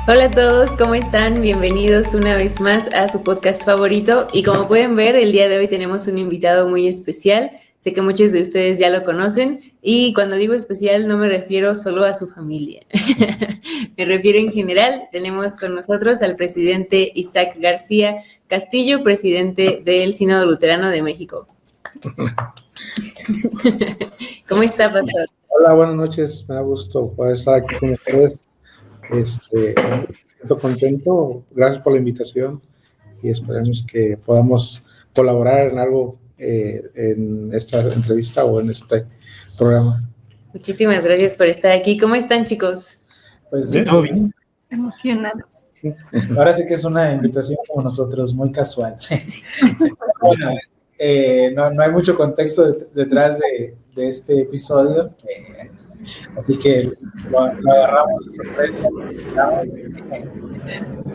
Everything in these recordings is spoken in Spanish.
Hola a todos, ¿cómo están? Bienvenidos una vez más a su podcast favorito. Y como pueden ver, el día de hoy tenemos un invitado muy especial. Sé que muchos de ustedes ya lo conocen y cuando digo especial no me refiero solo a su familia. Me refiero en general. Tenemos con nosotros al presidente Isaac García Castillo, presidente del Sínodo Luterano de México. ¿Cómo está, pastor? Hola, buenas noches. Me da gusto poder estar aquí con ustedes. Me siento contento. Gracias por la invitación y esperemos que podamos colaborar en algo en esta entrevista o en este programa. Muchísimas gracias por estar aquí. ¿Cómo están, chicos? Pues todo bien. Emocionados. Ahora sí que es una invitación como nosotros, muy casual. Bueno, no hay mucho contexto detrás de este episodio, así que lo agarramos de sorpresa.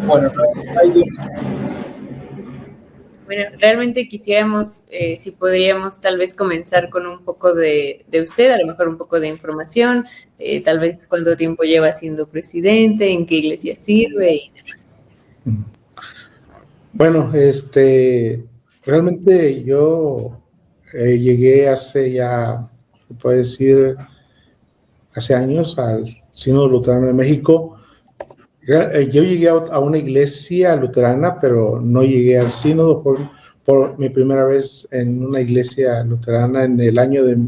Bueno, no hay Bueno, realmente quisiéramos, si podríamos tal vez comenzar con un poco de usted, a lo mejor un poco de información, tal vez cuánto tiempo lleva siendo presidente, en qué iglesia sirve y demás. Bueno, realmente yo llegué hace ya, se puede decir, hace años al Sínodo Luterano de México. Yo llegué a una iglesia luterana, pero no llegué al sínodo por mi primera vez en una iglesia luterana en el año de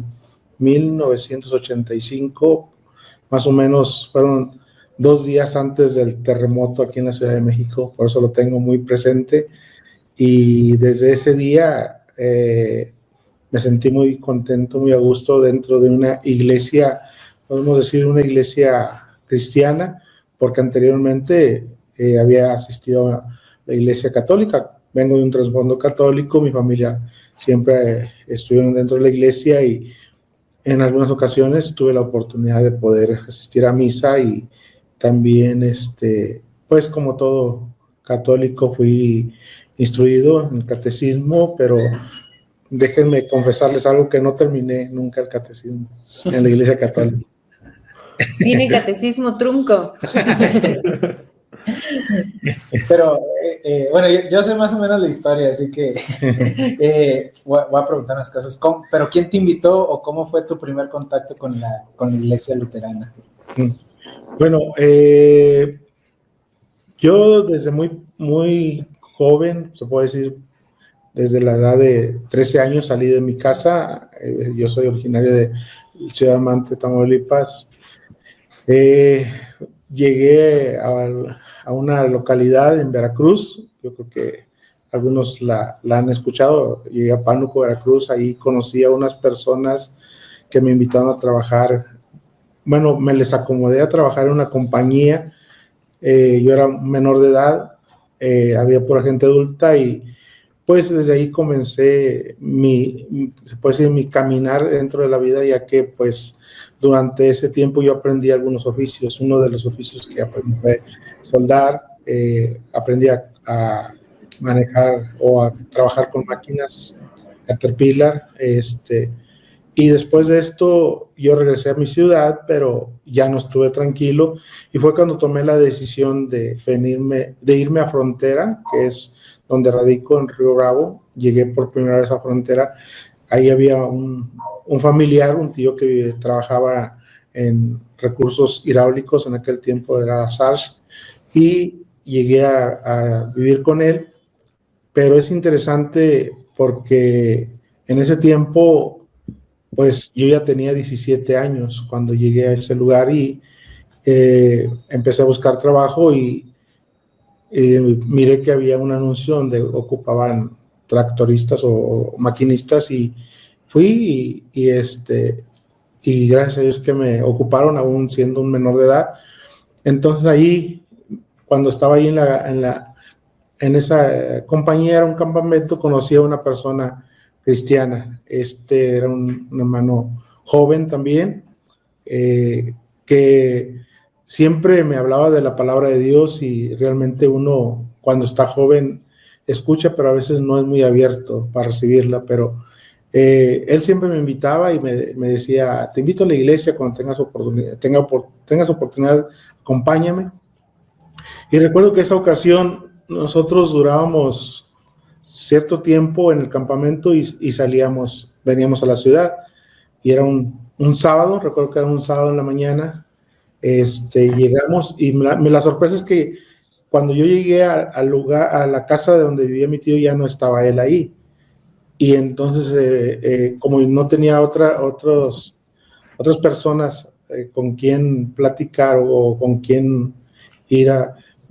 1985, más o menos fueron 2 días antes del terremoto aquí en la Ciudad de México, por eso lo tengo muy presente. Y desde ese día me sentí muy contento, muy a gusto dentro de una iglesia, podemos decir una iglesia cristiana, porque anteriormente había asistido a la iglesia católica. Vengo de un trasfondo católico, mi familia siempre estuvieron dentro de la iglesia y en algunas ocasiones tuve la oportunidad de poder asistir a misa y también, pues como todo católico, fui instruido en el catecismo, pero déjenme confesarles algo que no terminé nunca el catecismo en la iglesia católica. Tiene catecismo trunco. Pero bueno, yo sé más o menos la historia, así que voy a preguntar unas cosas. ¿Pero quién te invitó o cómo fue tu primer contacto con la iglesia luterana? Bueno, yo desde muy joven, se puede decir, desde la edad de 13 años salí de mi casa. Yo soy originario de Ciudad Mante, Tamaulipas. Llegué a una localidad en Veracruz, yo creo que algunos la han escuchado. Llegué a Pánuco, Veracruz, ahí conocí a unas personas que me invitaron a trabajar. Bueno, me les acomodé a trabajar en una compañía. Yo era menor de edad, había pura gente adulta y pues desde ahí comencé se puede decir, mi caminar dentro de la vida, ya que pues durante ese tiempo yo aprendí algunos oficios. Uno de los oficios que aprendí fue soldar, aprendí a manejar o a trabajar con máquinas Caterpillar, y después de esto yo regresé a mi ciudad, pero ya no estuve tranquilo y fue cuando tomé la decisión de irme a Frontera, que es donde radico en Río Bravo. Llegué por primera vez a Frontera. Ahí había un familiar, un tío que trabajaba en recursos hidráulicos, en aquel tiempo era SARS, y llegué a vivir con él. Pero es interesante porque en ese tiempo pues yo ya tenía 17 años cuando llegué a ese lugar y empecé a buscar trabajo y miré que había un anuncio donde ocupaban tractoristas o maquinistas y fui y gracias a Dios que me ocuparon aún siendo un menor de edad. Entonces ahí, cuando estaba ahí en esa compañía, era un campamento, conocí a una persona cristiana. Era un hermano joven también, que siempre me hablaba de la palabra de Dios y realmente uno cuando está joven escucha, pero a veces no es muy abierto para recibirla, pero él siempre me invitaba y me decía, te invito a la iglesia cuando tengas oportunidad, acompáñame. Y recuerdo que esa ocasión nosotros durábamos cierto tiempo en el campamento y veníamos a la ciudad. Y era un sábado, recuerdo que era un sábado en la mañana. Llegamos y la sorpresa es que cuando yo llegué al lugar, a la casa de donde vivía mi tío, ya no estaba él ahí. Y entonces, como no tenía otras personas con quien platicar o con quien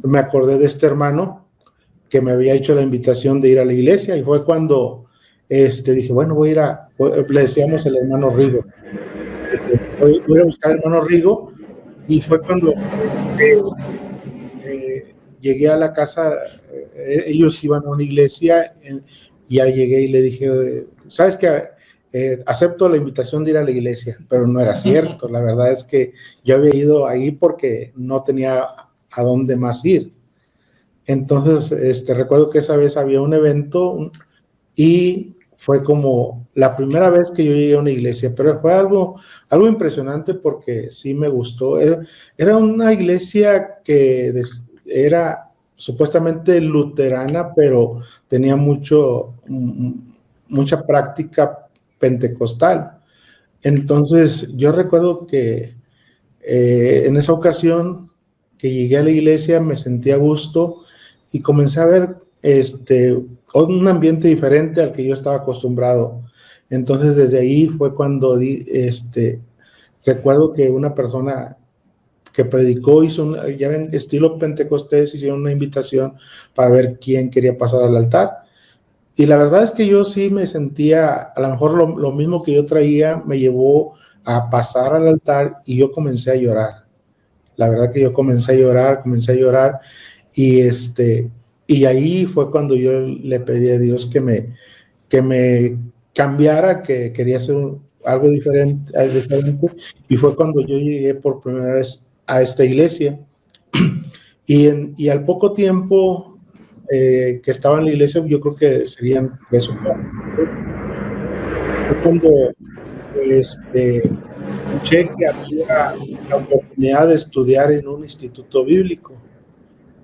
me acordé de este hermano que me había hecho la invitación de ir a la iglesia, y fue cuando dije, bueno, le decíamos el hermano Rigo. Voy a ir a buscar al hermano Rigo, y fue cuando llegué a la casa. Ellos iban a una iglesia, y ya llegué y le dije, ¿sabes qué? Acepto la invitación de ir a la iglesia, pero no era cierto. La verdad es que yo había ido ahí porque no tenía a dónde más ir. Entonces, recuerdo que esa vez había un evento y fue como la primera vez que yo llegué a una iglesia, pero fue algo impresionante porque sí me gustó. Era una iglesia que era supuestamente luterana, pero tenía mucha práctica pentecostal. Entonces, yo recuerdo que en esa ocasión que llegué a la iglesia me sentí a gusto y comencé a ver un ambiente diferente al que yo estaba acostumbrado. Entonces, desde ahí fue cuando recuerdo que una persona que predicó ya en estilo pentecostés, hicieron una invitación para ver quién quería pasar al altar. Y la verdad es que yo sí me sentía, a lo mejor lo mismo que yo traía me llevó a pasar al altar, y yo comencé a llorar. La verdad que yo comencé a llorar, y ahí fue cuando yo le pedí a Dios que me cambiara, que quería hacer algo diferente, y fue cuando yo llegué por primera vez a esta iglesia. Y al poco tiempo que estaba en la iglesia, yo creo que serían 3 o 4 meses, fue cuando escuché que había la oportunidad de estudiar en un instituto bíblico.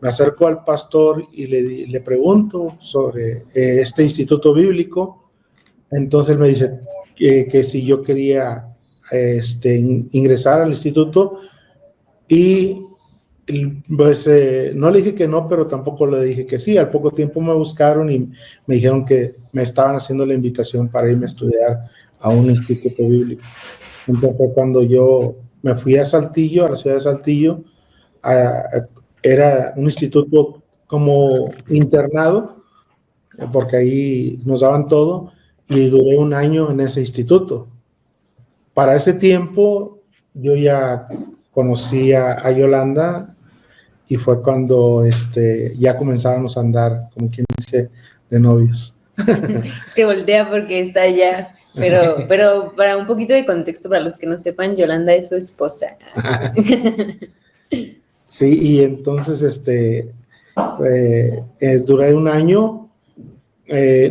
Me acerco al pastor y le pregunto sobre este instituto bíblico. Entonces él me dice que si yo quería ingresar al instituto, y pues no le dije que no, pero tampoco le dije que sí. Al poco tiempo me buscaron y me dijeron que me estaban haciendo la invitación para irme a estudiar a un instituto bíblico. Entonces fue cuando yo me fui a Saltillo, a la ciudad de Saltillo. Era un instituto como internado, porque ahí nos daban todo, y duré 1 año en ese instituto. Para ese tiempo yo ya conocí a Yolanda, y fue cuando ya comenzábamos a andar, como quien dice, de novios. Es que voltea porque está allá, pero para un poquito de contexto, para los que no sepan, Yolanda es su esposa. Sí, y entonces duré 1 año,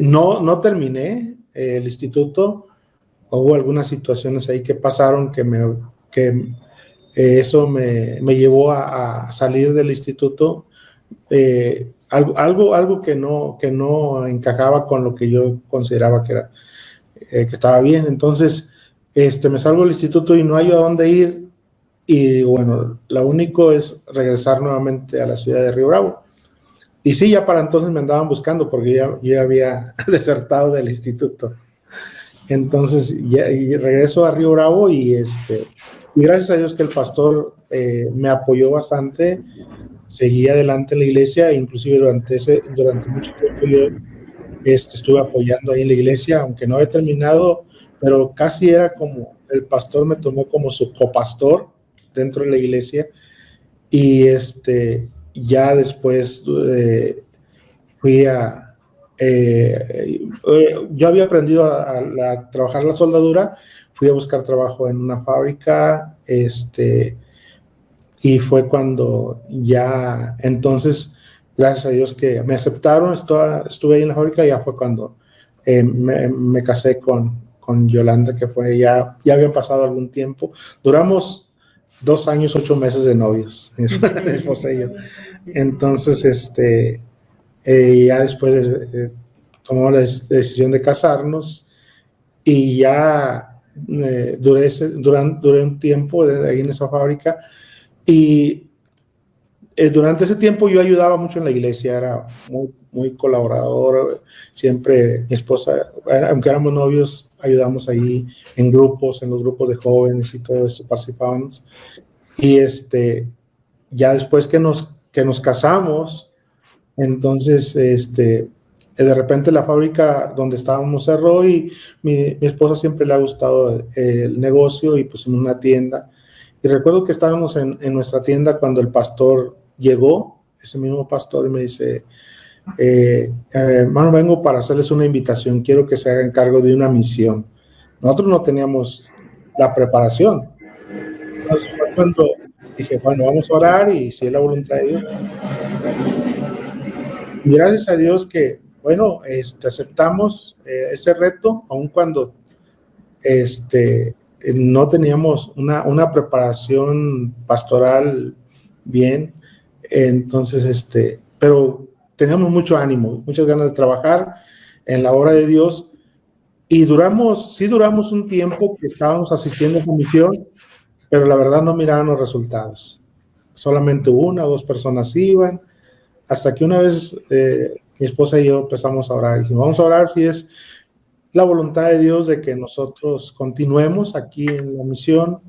no terminé el instituto. Hubo algunas situaciones ahí que pasaron que eso me llevó a salir del instituto, algo que no encajaba con lo que yo consideraba que estaba bien. Entonces me salgo del instituto y no hay a dónde ir, y bueno, lo único es regresar nuevamente a la ciudad de Río Bravo. Y sí, ya para entonces me andaban buscando porque yo había desertado del instituto. Entonces y regreso a Río Bravo, y gracias a Dios que el pastor me apoyó bastante. Seguí adelante en la iglesia, inclusive durante mucho tiempo yo estuve apoyando ahí en la iglesia, aunque no he terminado, pero casi era como el pastor me tomó como su copastor dentro de la iglesia. Y ya después fui yo había aprendido a trabajar la soldadura, fui a buscar trabajo en una fábrica, y fue cuando ya, entonces, gracias a Dios que me aceptaron, estuve ahí en la fábrica, y ya fue cuando me casé con Yolanda, que fue ya había pasado algún tiempo. Duramos 2 años, 8 meses de novios, mi esposa y yo. Entonces, ya después tomamos la decisión de casarnos y ya duré un tiempo ahí en esa fábrica y durante ese tiempo yo ayudaba mucho en la iglesia, era muy, muy colaborador, siempre mi esposa, aunque éramos novios, ayudamos ahí en grupos, en los grupos de jóvenes y todo eso, participábamos. Y ya después que nos casamos, entonces, de repente la fábrica donde estábamos cerró y mi esposa siempre le ha gustado el negocio y pusimos una tienda. Y recuerdo que estábamos en nuestra tienda cuando el pastor llegó, ese mismo pastor, y me dice, hermano, vengo para hacerles una invitación, quiero que se hagan cargo de una misión. Nosotros no teníamos la preparación. Entonces fue cuando dije, bueno, vamos a orar y si es la voluntad de Dios. Y gracias a Dios que, bueno, aceptamos ese reto, aun cuando no teníamos una preparación pastoral bien. Entonces, pero teníamos mucho ánimo, muchas ganas de trabajar en la obra de Dios. Y duramos un tiempo que estábamos asistiendo a su misión, pero la verdad no miraban los resultados. Solamente 1 o 2 personas iban, hasta que una vez mi esposa y yo empezamos a orar. Dijimos, vamos a orar si es la voluntad de Dios de que nosotros continuemos aquí en la misión,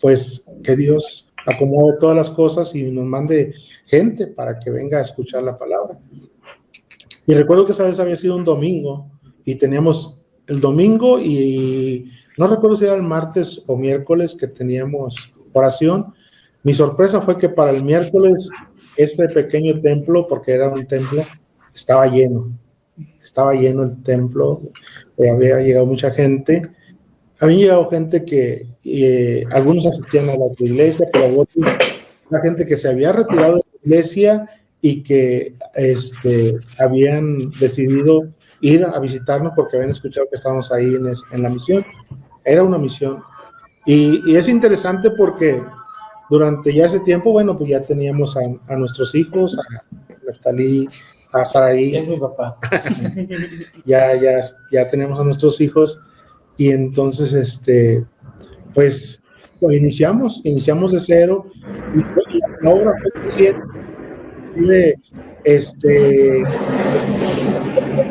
pues que Dios acomode todas las cosas y nos mande gente para que venga a escuchar la palabra. Y recuerdo que esa vez había sido un domingo y teníamos el domingo y no recuerdo si era el martes o miércoles que teníamos oración. Mi sorpresa fue que para el miércoles ese pequeño templo, porque era un templo, estaba lleno el templo, había llegado mucha gente. Había llegado gente que algunos asistían a la otra iglesia, pero la gente que se había retirado de la iglesia y que habían decidido ir a visitarnos porque habían escuchado que estábamos ahí en la misión. Era una misión. Y es interesante porque durante ya ese tiempo, bueno, pues ya teníamos a nuestros hijos, a Neftalí, a Saraí. Es mi papá. ya tenemos a nuestros hijos y entonces, pues iniciamos de cero y la obra fue creciendo,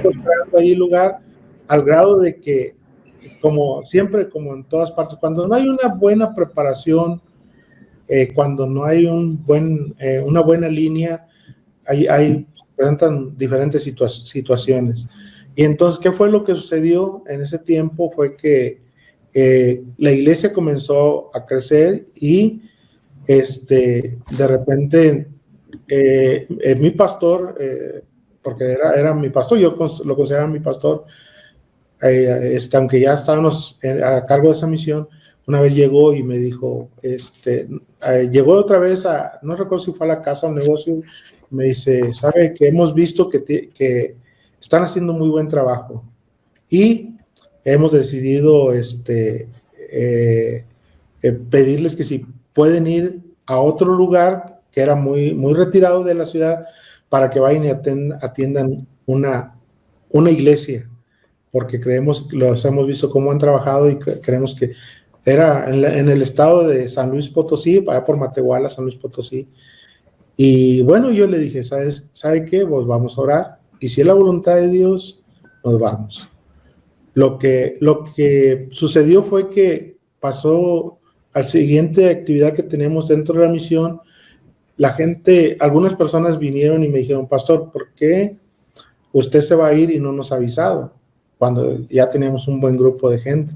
buscando ahí lugar al grado de que, como siempre, como en todas partes, cuando no hay una buena preparación, cuando no hay una buena línea, presentan diferentes situaciones. Y entonces, ¿qué fue lo que sucedió en ese tiempo? Fue que la iglesia comenzó a crecer y de repente mi pastor, porque era mi pastor, yo lo consideraba mi pastor, aunque ya estábamos a cargo de esa misión, una vez llegó y me dijo, llegó otra vez no recuerdo si fue a la casa o un negocio, me dice, sabe que hemos visto que están haciendo muy buen trabajo y hemos decidido pedirles que si pueden ir a otro lugar que era muy, muy retirado de la ciudad para que vayan y atiendan una iglesia, porque los hemos visto cómo han trabajado y creemos que era en el estado de San Luis Potosí, allá por Matehuala, San Luis Potosí. Y bueno, yo le dije, ¿sabe qué? Pues vamos a orar. Y si es la voluntad de Dios, nos vamos. Lo que sucedió fue que pasó a la siguiente actividad que tenemos dentro de la misión. Algunas personas vinieron y me dijeron, pastor, ¿por qué usted se va a ir y no nos ha avisado? Cuando ya teníamos un buen grupo de gente.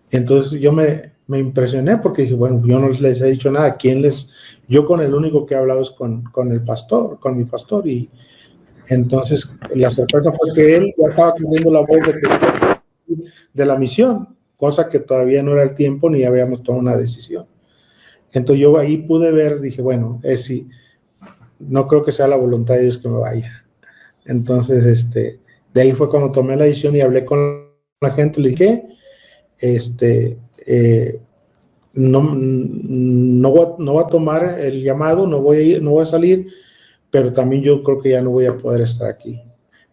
Entonces yo me impresioné porque dije, bueno, yo no les he dicho nada. Yo con el único que he hablado es con el pastor, con mi pastor. Y entonces la sorpresa fue que él ya estaba corriendo la voz de la misión, cosa que todavía no era el tiempo ni habíamos tomado una decisión. Entonces yo ahí pude ver, dije, bueno, sí, no creo que sea la voluntad de Dios que me vaya. Entonces, de ahí fue cuando tomé la decisión y hablé con la gente, le dije, no voy a tomar el llamado, no voy a salir, pero también yo creo que ya no voy a poder estar aquí.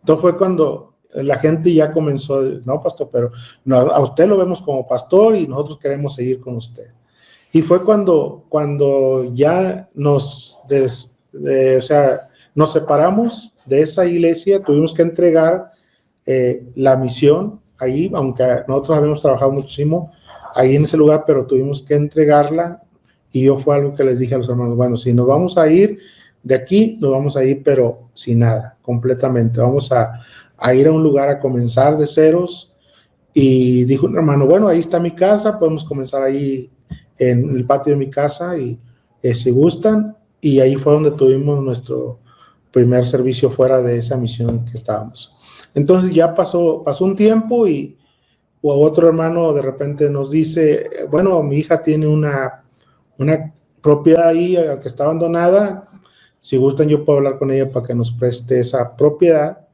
Entonces fue cuando la gente ya comenzó, no, pastor, pero no, a usted lo vemos como pastor y nosotros queremos seguir con usted. Y fue cuando ya nos separamos de esa iglesia, tuvimos que entregar la misión ahí, aunque nosotros habíamos trabajado muchísimo ahí en ese lugar, pero tuvimos que entregarla. Y yo fue algo que les dije a los hermanos, bueno, si nos vamos a ir de aquí, nos vamos a ir, pero sin nada, completamente. Vamos a ir a un lugar a comenzar de ceros. Y dijo un hermano, bueno, ahí está mi casa, podemos comenzar ahí en el patio de mi casa y si gustan. Y ahí fue donde tuvimos nuestro primer servicio fuera de esa misión que estábamos. Entonces ya pasó un tiempo y otro hermano de repente nos dice, bueno, mi hija tiene una propiedad ahí que está abandonada, si gustan yo puedo hablar con ella para que nos preste esa propiedad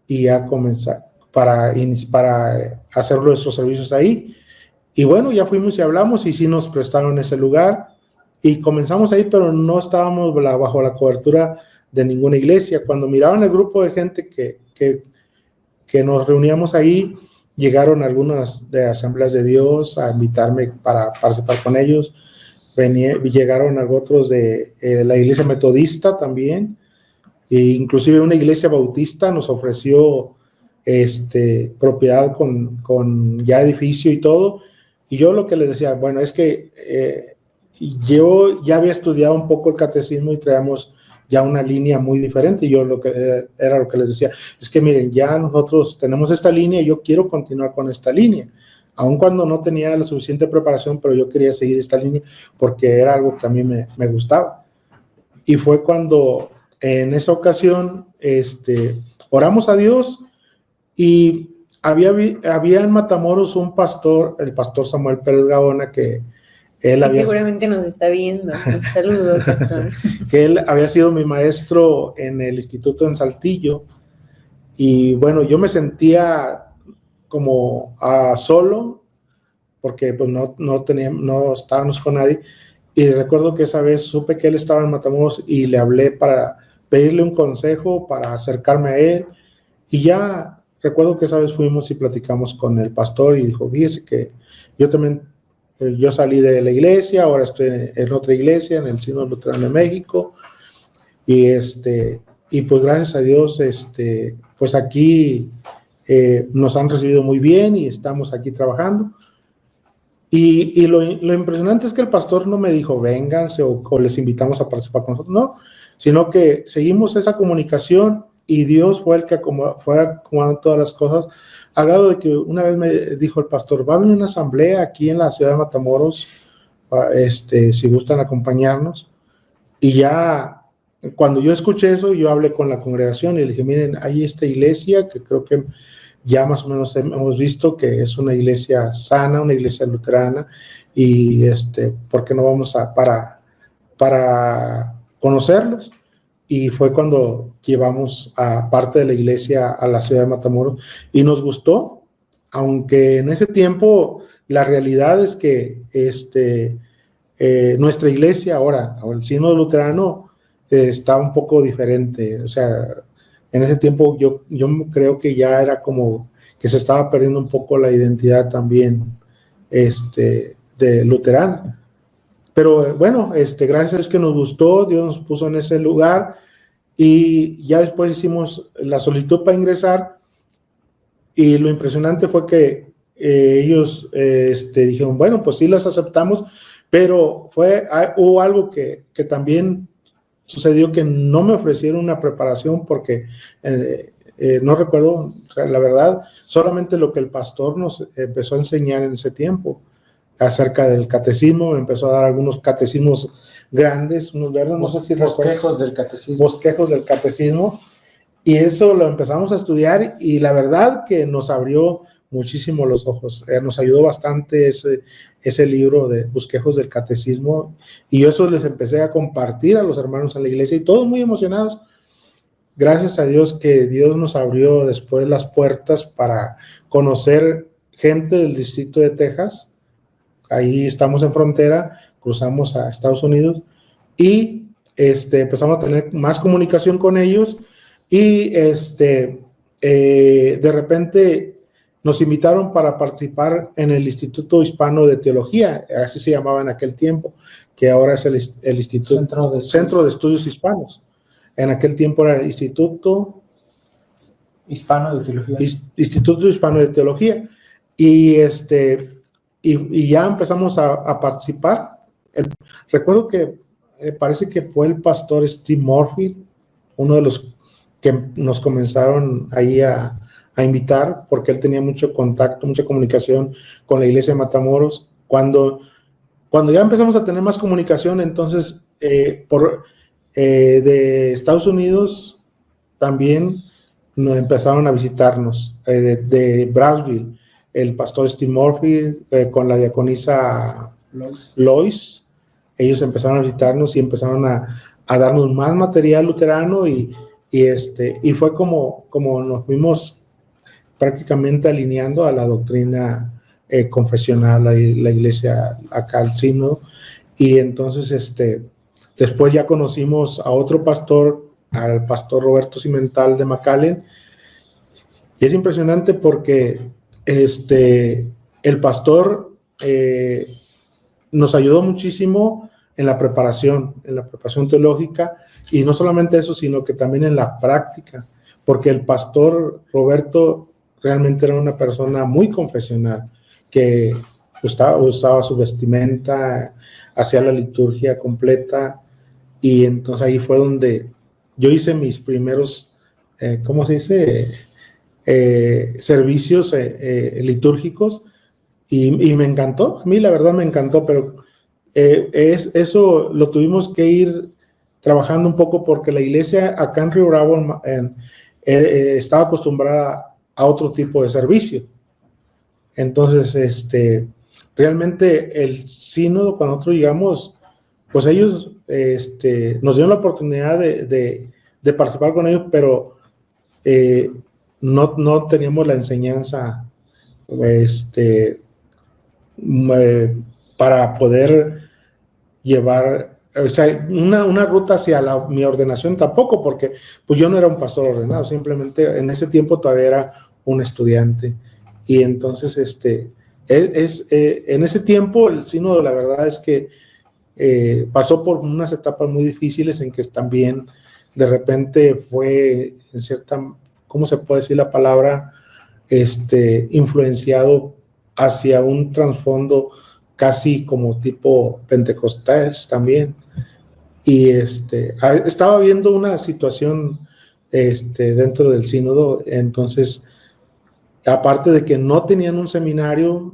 y ya comenzar para hacer nuestros servicios ahí. Y bueno, ya fuimos y hablamos y sí nos prestaron ese lugar y comenzamos ahí, pero no estábamos bajo la cobertura de ninguna iglesia. Cuando miraban el grupo de gente que nos reuníamos ahí, llegaron algunas de Asambleas de Dios a invitarme para participar con ellos. Llegaron otros de la iglesia metodista también, e inclusive una iglesia bautista nos ofreció propiedad con ya edificio y todo. Y yo lo que les decía, bueno, es que yo ya había estudiado un poco el catecismo y traíamos ya una línea muy diferente. Y yo lo que les decía, es que miren, ya nosotros tenemos esta línea y yo quiero continuar con esta línea. Aun cuando no tenía la suficiente preparación, pero yo quería seguir esta línea porque era algo que a mí me gustaba. Y fue cuando en esa ocasión oramos a Dios y había en Matamoros un pastor, el pastor Samuel Pérez Gaona, que él seguramente nos está viendo. Un saludo, pastor. Que él había sido mi maestro en el instituto en Saltillo. Y bueno, yo me sentía como solo, porque pues no estábamos con nadie. Y recuerdo que esa vez supe que él estaba en Matamoros y le hablé para pedirle un consejo, para acercarme a él. Y ya recuerdo que esa vez fuimos y platicamos con el pastor y dijo, fíjese que yo salí de la iglesia, ahora estoy en otra iglesia, en el Sínodo Luterano de México. Y pues gracias a Dios, pues aquí nos han recibido muy bien y estamos aquí trabajando. Y lo impresionante es que el pastor no me dijo, vénganse o les invitamos a participar con nosotros, no, sino que seguimos esa comunicación y Dios fue el que fue acomodando todas las cosas, al grado de que una vez me dijo el pastor, va a venir una asamblea aquí en la ciudad de Matamoros, si gustan acompañarnos. Y ya cuando yo escuché eso, yo hablé con la congregación y le dije, miren, hay esta iglesia que creo que ya más o menos hemos visto que es una iglesia sana, una iglesia luterana, y ¿por qué no vamos para conocerlos? Y fue cuando llevamos a parte de la iglesia a la ciudad de Matamoros y nos gustó, aunque en ese tiempo la realidad es que nuestra iglesia ahora, el Sínodo Luterano, está un poco diferente. O sea, en ese tiempo yo creo que ya era como que se estaba perdiendo un poco la identidad también de luterana. Pero bueno, gracias a Dios que nos gustó, Dios nos puso en ese lugar y ya después hicimos la solicitud para ingresar y lo impresionante fue que ellos dijeron, bueno, pues sí las aceptamos, pero hubo algo que también sucedió, que no me ofrecieron una preparación porque no recuerdo la verdad, solamente lo que el pastor nos empezó a enseñar en ese tiempo acerca del catecismo. Me empezó a dar algunos catecismos grandes, unos verdes, no sé si bosquejos del catecismo. Bosquejos del catecismo, y eso lo empezamos a estudiar y la verdad que nos abrió muchísimo los ojos, nos ayudó bastante ese libro de Bosquejos del Catecismo, y yo eso les empecé a compartir a los hermanos en la iglesia y todos muy emocionados. Gracias a Dios que Dios nos abrió después las puertas para conocer gente del distrito de Texas, ahí estamos en frontera, cruzamos a Estados Unidos y empezamos a tener más comunicación con ellos y de repente nos invitaron para participar en el Instituto Hispano de Teología, así se llamaba en aquel tiempo, que ahora es el Instituto Centro de Estudios Hispanos. En aquel tiempo era el Instituto Hispano de Teología. Instituto Hispano de Teología. Y ya empezamos a participar. Recuerdo que parece que fue el pastor Steve Murphy, uno de los que nos comenzaron ahí a invitar, porque él tenía mucho contacto, mucha comunicación con la iglesia de Matamoros. Cuando ya empezamos a tener más comunicación, entonces de Estados Unidos también nos empezaron a visitarnos, de Brownsville, el pastor Steve Murphy con la diaconisa Lois. Ellos empezaron a visitarnos y empezaron a darnos más material luterano y fue como nos vimos prácticamente alineando a la doctrina confesional, la iglesia acá al sínodo. Y entonces después ya conocimos a otro pastor, al pastor Roberto Cimental de McAllen, y es impresionante porque el pastor nos ayudó muchísimo en la preparación teológica, y no solamente eso, sino que también en la práctica, porque el pastor Roberto realmente era una persona muy confesional, que usaba su vestimenta, hacía la liturgia completa, y entonces ahí fue donde yo hice mis primeros, ¿cómo se dice?, servicios litúrgicos, y me encantó. A mí la verdad me encantó, pero eso lo tuvimos que ir trabajando un poco, porque la iglesia acá en Río Bravo estaba acostumbrada a otro tipo de servicio. Entonces, realmente el sínodo, cuando nosotros llegamos, pues ellos nos dieron la oportunidad de participar con ellos, pero no teníamos la enseñanza para poder llevar, o sea, una ruta hacia mi ordenación tampoco, porque pues yo no era un pastor ordenado, simplemente en ese tiempo todavía era un estudiante. Y entonces en ese tiempo el sínodo, la verdad es que pasó por unas etapas muy difíciles, en que también de repente fue en cierta, ¿cómo se puede decir la palabra?, influenciado hacia un trasfondo casi como tipo pentecostés también. Y estaba viendo una situación dentro del sínodo. Entonces, aparte de que no tenían un seminario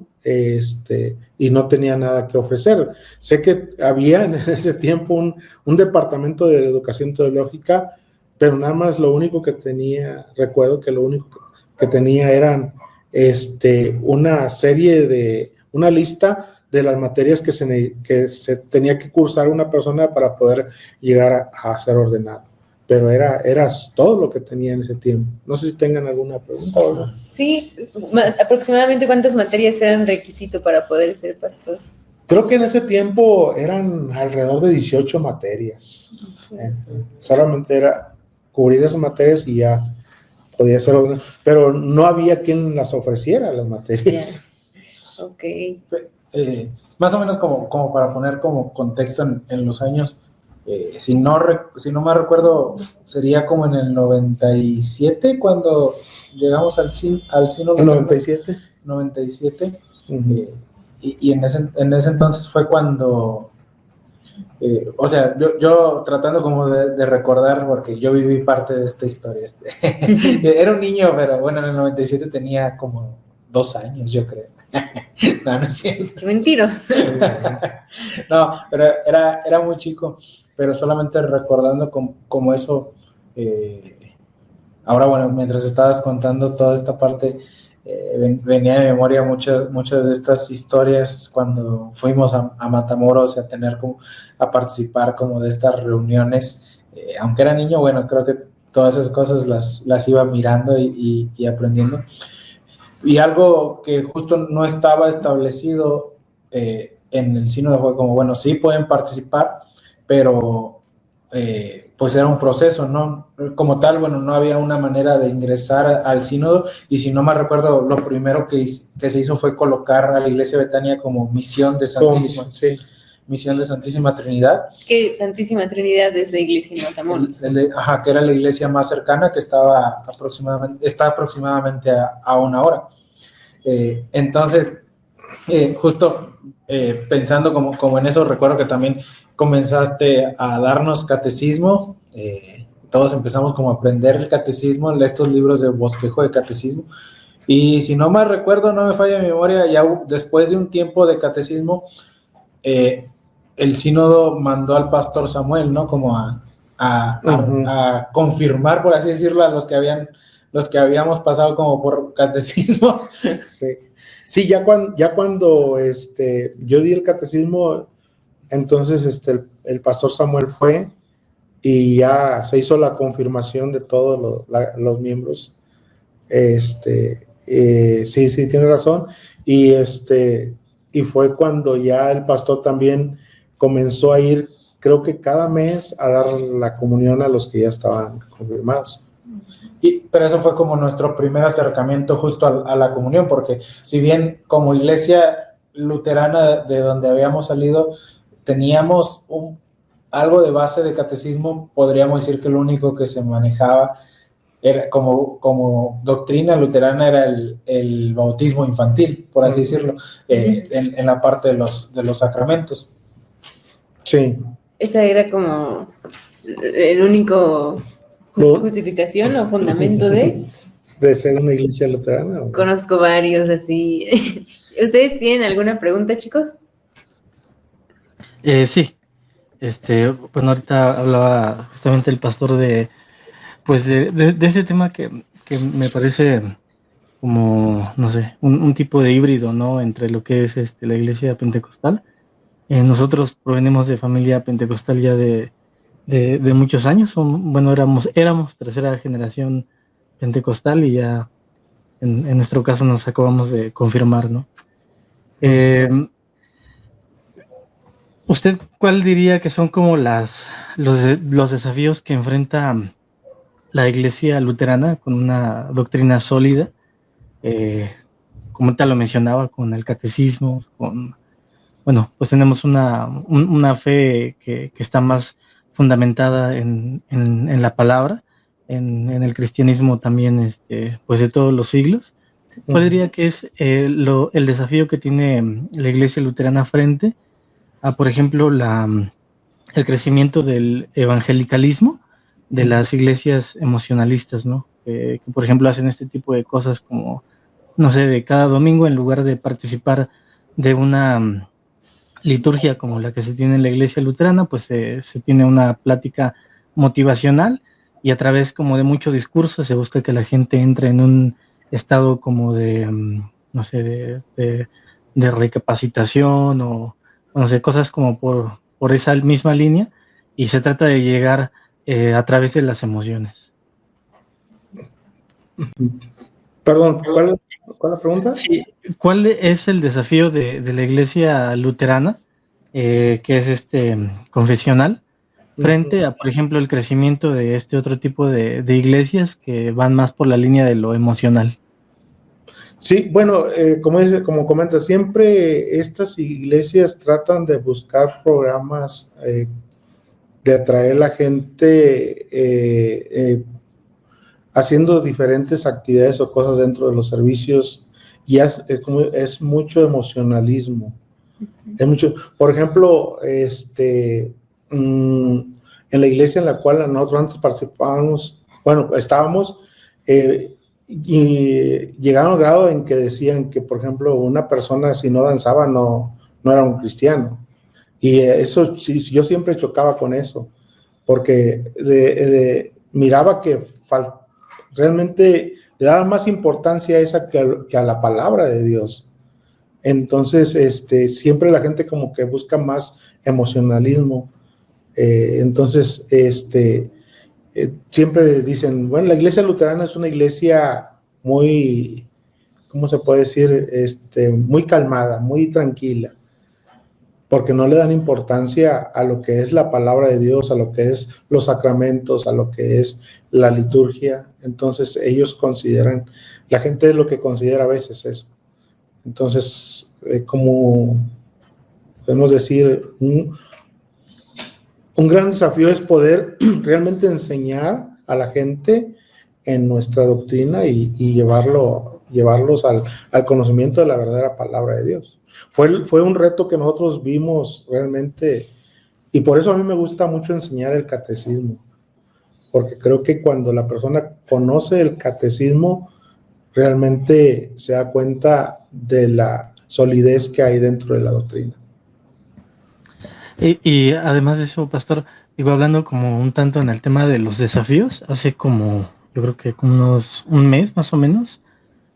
y no tenía nada que ofrecer, sé que había en ese tiempo un departamento de educación teológica, pero nada más lo único que tenía, recuerdo que lo único que tenía eran una lista de las materias que se tenía que cursar una persona para poder llegar a ser ordenado. Pero era todo lo que tenía en ese tiempo. No sé si tengan alguna pregunta, ¿verdad? Sí, aproximadamente ¿cuántas materias eran requisito para poder ser pastor? Creo que en ese tiempo eran alrededor de 18 materias. Solamente era cubrir esas materias y ya podía ser ordenado. Pero no había quien las ofreciera, las materias. Yeah. Ok. Más o menos como para poner como contexto en los años, si no me recuerdo, sería como en el 97 cuando llegamos al sínodo. ¿El 97? 97. Uh-huh. Y en ese entonces fue cuando, o sea, yo tratando como de recordar, porque yo viví parte de esta historia. Era un niño, pero bueno, en el 97 tenía como 2 años, yo creo. No es cierto. Qué mentiroso. No, pero era muy chico, pero solamente recordando como eso. Ahora, bueno, mientras estabas contando toda esta parte, venía de memoria muchas de estas historias cuando fuimos a Matamoros a participar como de estas reuniones. Aunque era niño, bueno, creo que todas esas cosas las iba mirando y aprendiendo. Y algo que justo no estaba establecido en el sínodo fue como, bueno, sí pueden participar, pero pues era un proceso, ¿no? Como tal, bueno, no había una manera de ingresar al sínodo, y si no me recuerdo, lo primero que se hizo fue colocar a la Iglesia Betania como misión de Santísima, sí. Misión de Santísima Trinidad. Que Santísima Trinidad es la iglesia en Matamoros. Ajá, que era la iglesia más cercana, que está aproximadamente a una hora. Entonces, justo pensando como en eso, recuerdo que también comenzaste a darnos catecismo, todos empezamos como a aprender el catecismo, estos libros de bosquejo de catecismo, y si no mal recuerdo, no me falla mi memoria, ya después de un tiempo de catecismo, el sínodo mandó al pastor Samuel, ¿no? Como a confirmar, por así decirlo, a los que habíamos pasado como por catecismo. Sí, ya cuando yo di el catecismo, entonces el pastor Samuel fue y ya se hizo la confirmación de todos los miembros. Sí, tiene razón. Y fue cuando ya el pastor también comenzó a ir, creo que cada mes, a dar la comunión a los que ya estaban confirmados. Pero eso fue como nuestro primer acercamiento justo a la comunión, porque si bien como iglesia luterana de donde habíamos salido teníamos algo de base de catecismo, podríamos decir que lo único que se manejaba era como doctrina luterana era el bautismo infantil, por así decirlo, en la parte de los sacramentos. Sí. Esa era como el único justificación o fundamento de ser una iglesia luterana. ¿O? Conozco varios así. ¿Ustedes tienen alguna pregunta, chicos? Sí. Bueno, ahorita hablaba justamente el pastor de ese tema que me parece como, no sé, un tipo de híbrido, ¿no? Entre lo que es la iglesia pentecostal. Nosotros provenimos de familia pentecostal ya de muchos años. Bueno, éramos tercera generación pentecostal y ya en nuestro caso nos acabamos de confirmar, ¿no? ¿Usted cuál diría que son como los desafíos que enfrenta la iglesia luterana con una doctrina sólida? Como tal lo mencionaba, con el catecismo, bueno, pues tenemos una fe que está más fundamentada en la palabra, en el cristianismo también, pues de todos los siglos. ¿Cuál diría que es el desafío que tiene la iglesia luterana frente a, por ejemplo, el crecimiento del evangelicalismo de las iglesias emocionalistas, ¿no? Que, por ejemplo, hacen este tipo de cosas como, no sé, de cada domingo, en lugar de participar de una liturgia como la que se tiene en la iglesia luterana, pues se tiene una plática motivacional y a través como de mucho discurso se busca que la gente entre en un estado como de, no sé, de recapacitación o no sé, cosas como por esa misma línea, y se trata de llegar a través de las emociones. Perdón, ¿cuál es la pregunta? Sí, ¿cuál es el desafío de la iglesia luterana, que es confesional, frente a, por ejemplo, el crecimiento de este otro tipo de iglesias que van más por la línea de lo emocional? Sí, bueno, como comenta, siempre estas iglesias tratan de buscar programas de atraer a la gente haciendo diferentes actividades o cosas dentro de los servicios, y es mucho emocionalismo. Es mucho, por ejemplo, en la iglesia en la cual nosotros antes estábamos, y llegaron al grado en que decían que, por ejemplo, una persona si no danzaba no era un cristiano. Y eso, sí, yo siempre chocaba con eso, porque miraba que realmente le daba más importancia a esa que a la palabra de Dios. Entonces, siempre la gente como que busca más emocionalismo. Entonces, siempre dicen, bueno, la iglesia luterana es una iglesia muy, ¿cómo se puede decir? Muy calmada, muy tranquila. porque no le dan importancia a lo que es la palabra de Dios, a lo que es los sacramentos, a lo que es la liturgia. Entonces ellos consideran, la gente es lo que considera a veces eso. Entonces, como podemos decir, un gran desafío es poder realmente enseñar a la gente en nuestra doctrina y llevarlos al conocimiento de la verdadera palabra de Dios. Fue un reto que nosotros vimos realmente, y por eso a mí me gusta mucho enseñar el catecismo, porque creo que cuando la persona conoce el catecismo, realmente se da cuenta de la solidez que hay dentro de la doctrina. Y además de eso, pastor, digo, hablando como un tanto en el tema de los desafíos, hace como, yo creo que como un mes más o menos,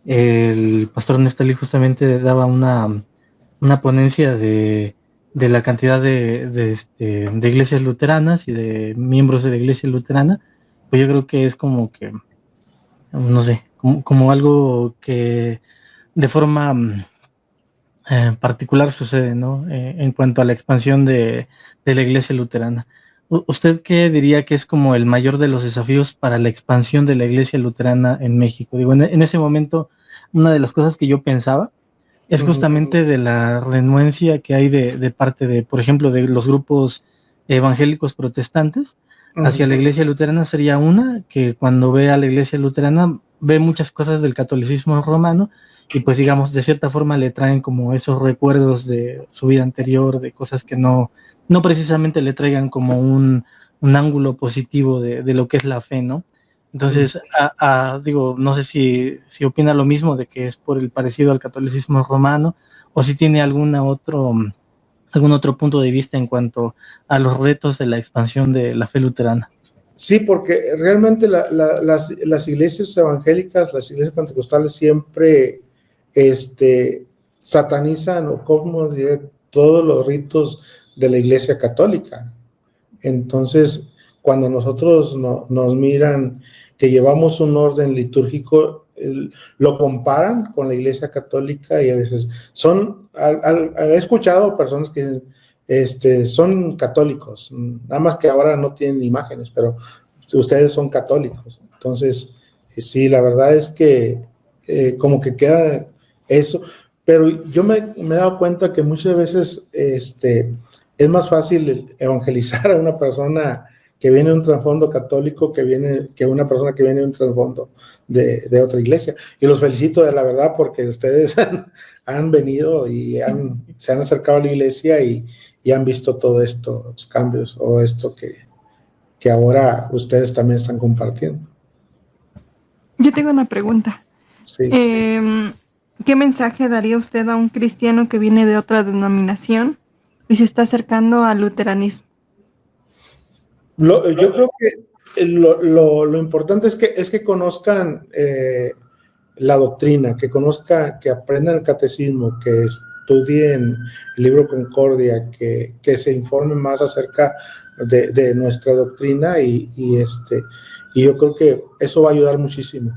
el pastor Neftali justamente daba una ponencia de la cantidad de iglesias luteranas y de miembros de la iglesia luterana. Pues yo creo que es como que, no sé, como algo que de forma particular sucede, ¿no? En cuanto a la expansión de la iglesia luterana. ¿Usted qué diría que es como el mayor de los desafíos para la expansión de la iglesia luterana en México? Digo, en ese momento, una de las cosas que yo pensaba es justamente de la renuencia que hay de parte de, por ejemplo, de los grupos evangélicos protestantes hacia la iglesia luterana. Sería una que cuando ve a la iglesia luterana ve muchas cosas del catolicismo romano y pues digamos de cierta forma le traen como esos recuerdos de su vida anterior, de cosas que no precisamente le traigan como un ángulo positivo de lo que es la fe, ¿no? Entonces, digo, no sé si opina lo mismo de que es por el parecido al catolicismo romano o si tiene algún otro punto de vista en cuanto a los retos de la expansión de la fe luterana. Sí, porque realmente las iglesias evangélicas, las iglesias pentecostales siempre satanizan o como diré, todos los ritos de la iglesia católica. Entonces, cuando nosotros nos miran que llevamos un orden litúrgico, lo comparan con la iglesia católica y a veces he escuchado personas que son católicos, nada más que ahora no tienen imágenes, pero ustedes son católicos. Entonces, sí, la verdad es que como que queda eso, pero yo me he dado cuenta que muchas veces es más fácil evangelizar a una persona que viene de un trasfondo católico que una persona que viene de un trasfondo de otra iglesia. Y los felicito de la verdad porque ustedes han venido y se han acercado a la iglesia y han visto todos estos cambios o esto que ahora ustedes también están compartiendo. Yo tengo una pregunta. Sí. ¿Qué mensaje daría usted a un cristiano que viene de otra denominación y se está acercando al luteranismo? Yo creo que lo importante es que conozcan la doctrina, que aprendan el catecismo, que estudien el libro Concordia, que se informen más acerca de nuestra doctrina y yo creo que eso va a ayudar muchísimo.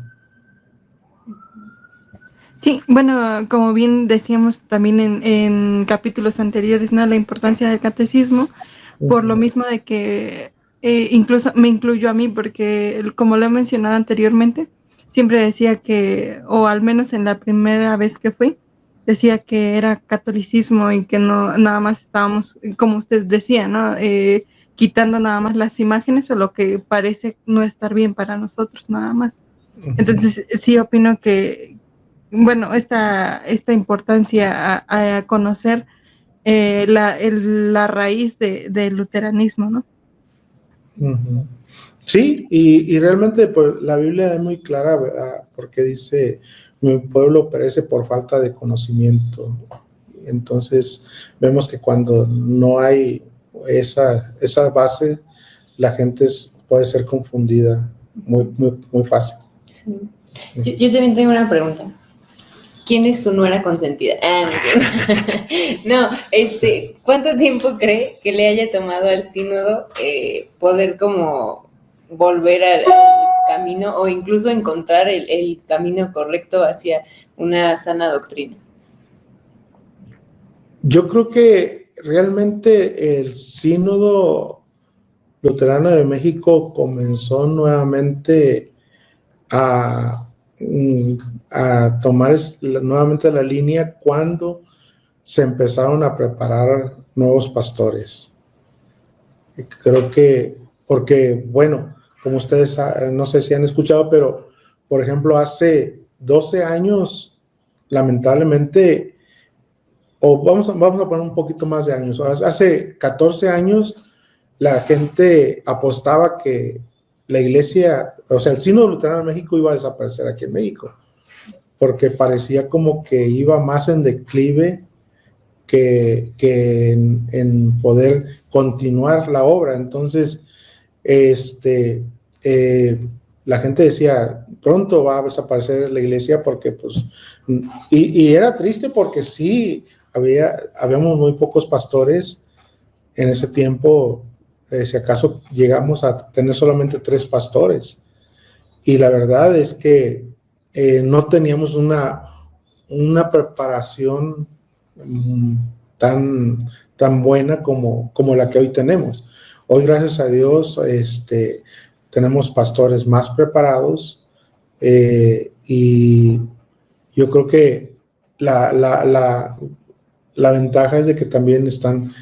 Sí, bueno, como bien decíamos también en capítulos anteriores, ¿no? La importancia del catecismo, por lo mismo de que incluso me incluyo a mí, porque como lo he mencionado anteriormente, siempre decía que, o al menos en la primera vez que fui, decía que era catolicismo y que no nada más estábamos, como usted decía, ¿no? Quitando nada más las imágenes o lo que parece no estar bien para nosotros, nada más. Entonces, sí opino que, bueno, esta importancia a conocer la raíz del luteranismo, ¿no? Uh-huh. Sí, y realmente pues, la Biblia es muy clara, ¿verdad? Porque dice, mi pueblo perece por falta de conocimiento. Entonces, vemos que cuando no hay esa base, la gente puede ser confundida muy, muy, muy fácil. Sí. Yo también tengo una pregunta. ¿Quién es su nuera consentida? No, ¿cuánto tiempo cree que le haya tomado al sínodo poder como volver al camino o incluso encontrar el camino correcto hacia una sana doctrina? Yo creo que realmente el Sínodo Luterano de México comenzó nuevamente a tomar nuevamente la línea cuando se empezaron a preparar nuevos pastores. Creo que, porque, bueno, como ustedes no sé si han escuchado, pero, por ejemplo, hace 12 años, lamentablemente, o vamos a poner un poquito más de años, hace 14 años, la gente apostaba que la iglesia, o sea, el Sínodo Luterano de México iba a desaparecer aquí en México, porque parecía como que iba más en declive que en poder continuar la obra. Entonces, la gente decía, pronto va a desaparecer la iglesia porque, pues, y era triste porque sí, habíamos muy pocos pastores en ese tiempo. Si acaso llegamos a tener solamente 3 pastores, y la verdad es que no teníamos una preparación tan buena como la que hoy tenemos. Hoy, gracias a Dios, tenemos pastores más preparados, y yo creo que la ventaja es de que también están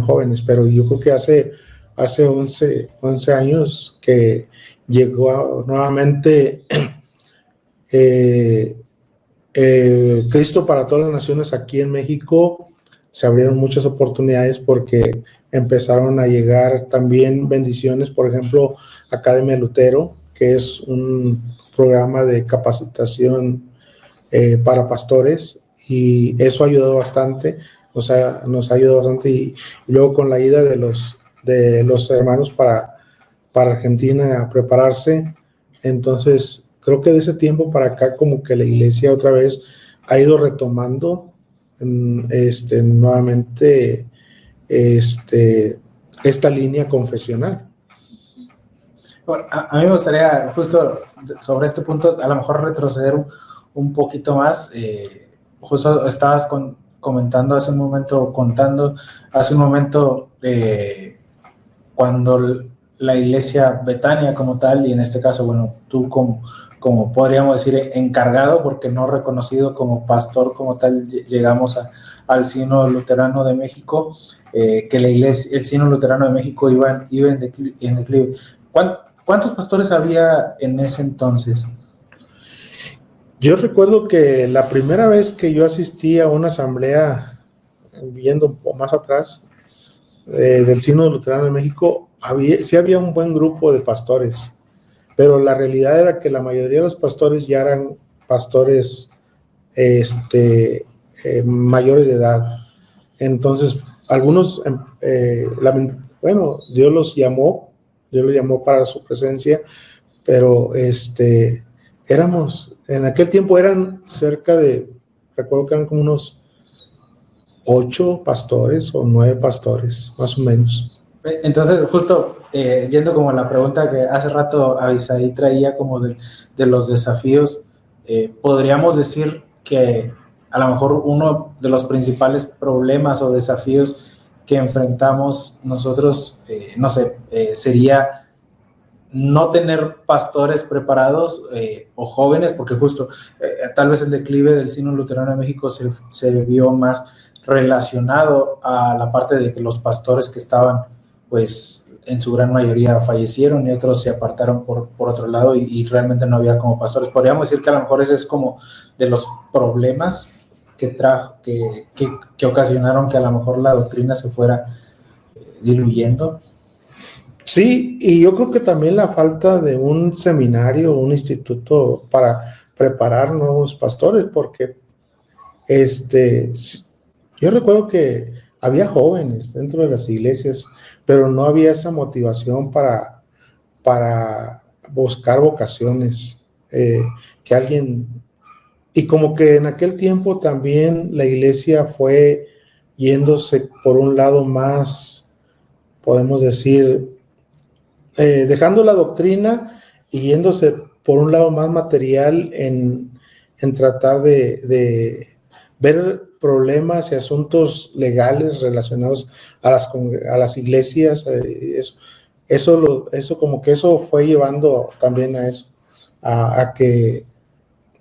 jóvenes, pero yo creo que hace 11 años que llegó nuevamente Cristo para todas las naciones aquí en México. Se abrieron muchas oportunidades porque empezaron a llegar también bendiciones, por ejemplo, Academia Lutero, que es un programa de capacitación para pastores, y eso ha ayudado bastante, nos ha ayudado bastante, y luego con la ida de los hermanos para Argentina a prepararse. Entonces creo que de ese tiempo para acá como que la iglesia otra vez ha ido retomando nuevamente esta línea confesional. Bueno, a mí me gustaría justo sobre este punto a lo mejor retroceder un poquito más. Justo estabas contando hace un momento cuando la iglesia Betania como tal, y en este caso, bueno, tú como podríamos decir encargado, porque no reconocido como pastor como tal, llegamos al Sínodo Luterano de México, que la iglesia, el Sínodo Luterano de México iba en declive. ¿Cuántos pastores había en ese entonces? Yo recuerdo que la primera vez que yo asistí a una asamblea, viendo un poco más atrás, del Sínodo Luterano de México, sí había un buen grupo de pastores, pero la realidad era que la mayoría de los pastores ya eran pastores mayores de edad. Entonces, algunos, bueno, Dios los llamó para su presencia, pero en aquel tiempo eran recuerdo que eran como unos 8 pastores o 9 pastores, más o menos. Entonces, justo yendo como a la pregunta que hace rato Abisaí traía como de los desafíos, podríamos decir que a lo mejor uno de los principales problemas o desafíos que enfrentamos nosotros, sería no tener pastores preparados o jóvenes, porque justo tal vez el declive del Sínodo Luterano de México se vio más relacionado a la parte de que los pastores que estaban, pues en su gran mayoría fallecieron y otros se apartaron por otro lado, y realmente no había como pastores. Podríamos decir que a lo mejor ese es como de los problemas que ocasionaron que a lo mejor la doctrina se fuera diluyendo. Sí, y yo creo que también la falta de un seminario, un instituto para preparar nuevos pastores, porque yo recuerdo que había jóvenes dentro de las iglesias, pero no había esa motivación para buscar vocaciones, que alguien, y como que en aquel tiempo también la iglesia fue yéndose por un lado más, podemos decir, dejando la doctrina y yéndose por un lado más material en tratar de ver problemas y asuntos legales relacionados a las iglesias, eso como que eso fue llevando también a eso, a que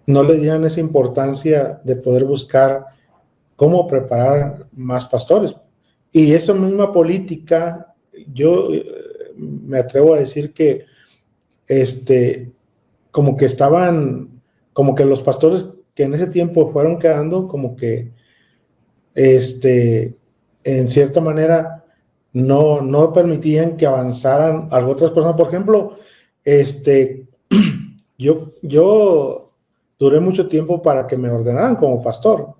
no le dieran esa importancia de poder buscar cómo preparar más pastores. Y esa misma política, yo me atrevo a decir que como que como que los pastores que en ese tiempo fueron quedando, como que en cierta manera no permitían que avanzaran a otras personas. Por ejemplo, yo duré mucho tiempo para que me ordenaran como pastor.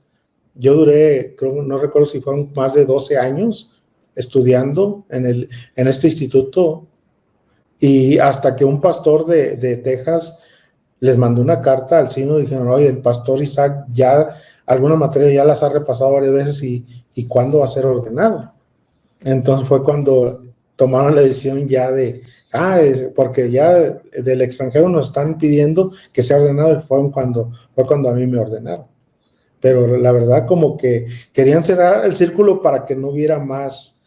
Yo duré, creo, no recuerdo si fueron más de 12 años estudiando en este instituto, y hasta que un pastor de Texas les mandó una carta al sínodo y dijeron, oye, el pastor Isaac ya alguna materia ya las ha repasado varias veces y ¿cuándo va a ser ordenado? Entonces fue cuando tomaron la decisión ya porque ya del extranjero nos están pidiendo que sea ordenado, y fue cuando a mí me ordenaron. Pero la verdad como que querían cerrar el círculo para que no hubiera más,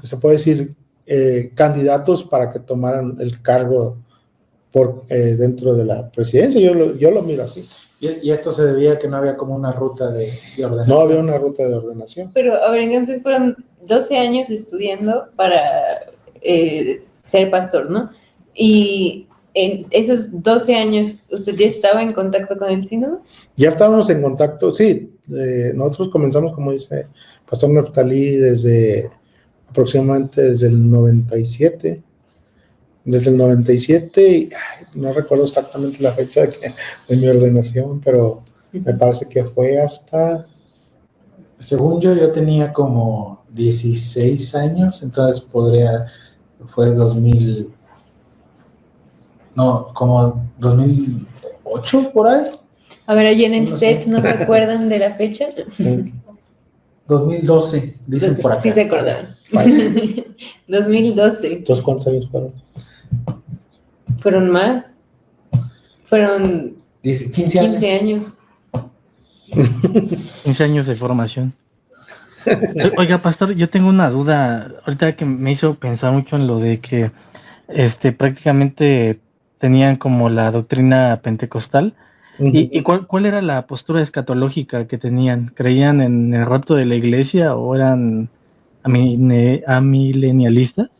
se puede decir, candidatos para que tomaran el cargo dentro de la presidencia. Yo lo miro así. Y esto se debía a que no había como una ruta de ordenación. No había una ruta de ordenación. Pero, a ver, entonces fueron 12 años estudiando para ser pastor, ¿no? Y en esos 12 años, ¿usted ya estaba en contacto con el sínodo? Ya estábamos en contacto, sí. Nosotros comenzamos, como dice Pastor Neftalí, aproximadamente desde el 97. Desde el 97, y no recuerdo exactamente la fecha de mi ordenación, pero me parece que fue hasta... Según yo tenía como 16 años, entonces fue 2000, no, como 2008 por ahí. A ver, allí en el set, ¿no se acuerdan de la fecha? 2012, dicen por acá. Sí se acordaron. 2012. Entonces, ¿cuántos años fueron? ¿Fueron más? Fueron 15 años. 15 años. 15 años de formación. Oiga, pastor, yo tengo una duda ahorita que me hizo pensar mucho en lo de que prácticamente tenían como la doctrina pentecostal. ¿Y cuál era la postura escatológica que tenían? ¿Creían en el rapto de la iglesia o eran amilenialistas?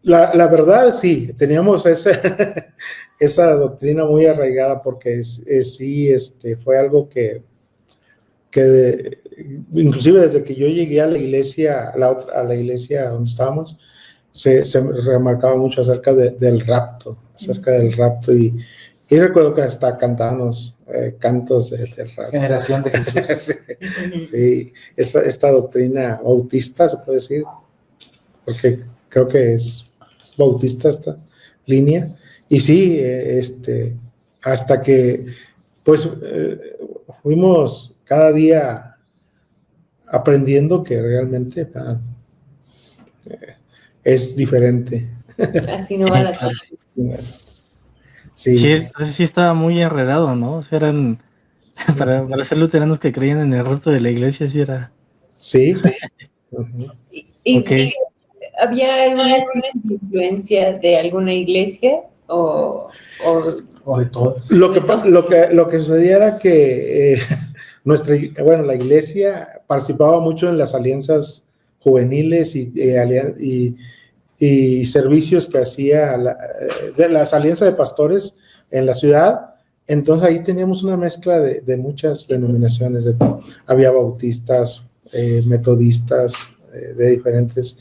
La verdad, sí, teníamos esa doctrina muy arraigada, porque sí, fue algo que inclusive desde que yo llegué a la iglesia, a la iglesia donde estábamos, se remarcaba mucho acerca del rapto, y recuerdo que hasta cantábamos cantos del rapto. Generación de Jesús. Sí, esta doctrina bautista, se puede decir, porque creo que es bautista esta línea. Y sí, hasta que pues fuimos cada día aprendiendo que realmente es diferente. Así no va la cosa. Sí, estaba muy enredado, ¿no? O sea, eran para ser luteranos que creían en el rapto de la iglesia, sí era. Sí. Okay. ¿Había alguna influencia de alguna iglesia o de todas? Lo que sucedía era que la iglesia participaba mucho en las alianzas juveniles y servicios que hacía de las alianzas de pastores en la ciudad. Entonces ahí teníamos una mezcla de muchas denominaciones. Había bautistas, metodistas, de diferentes.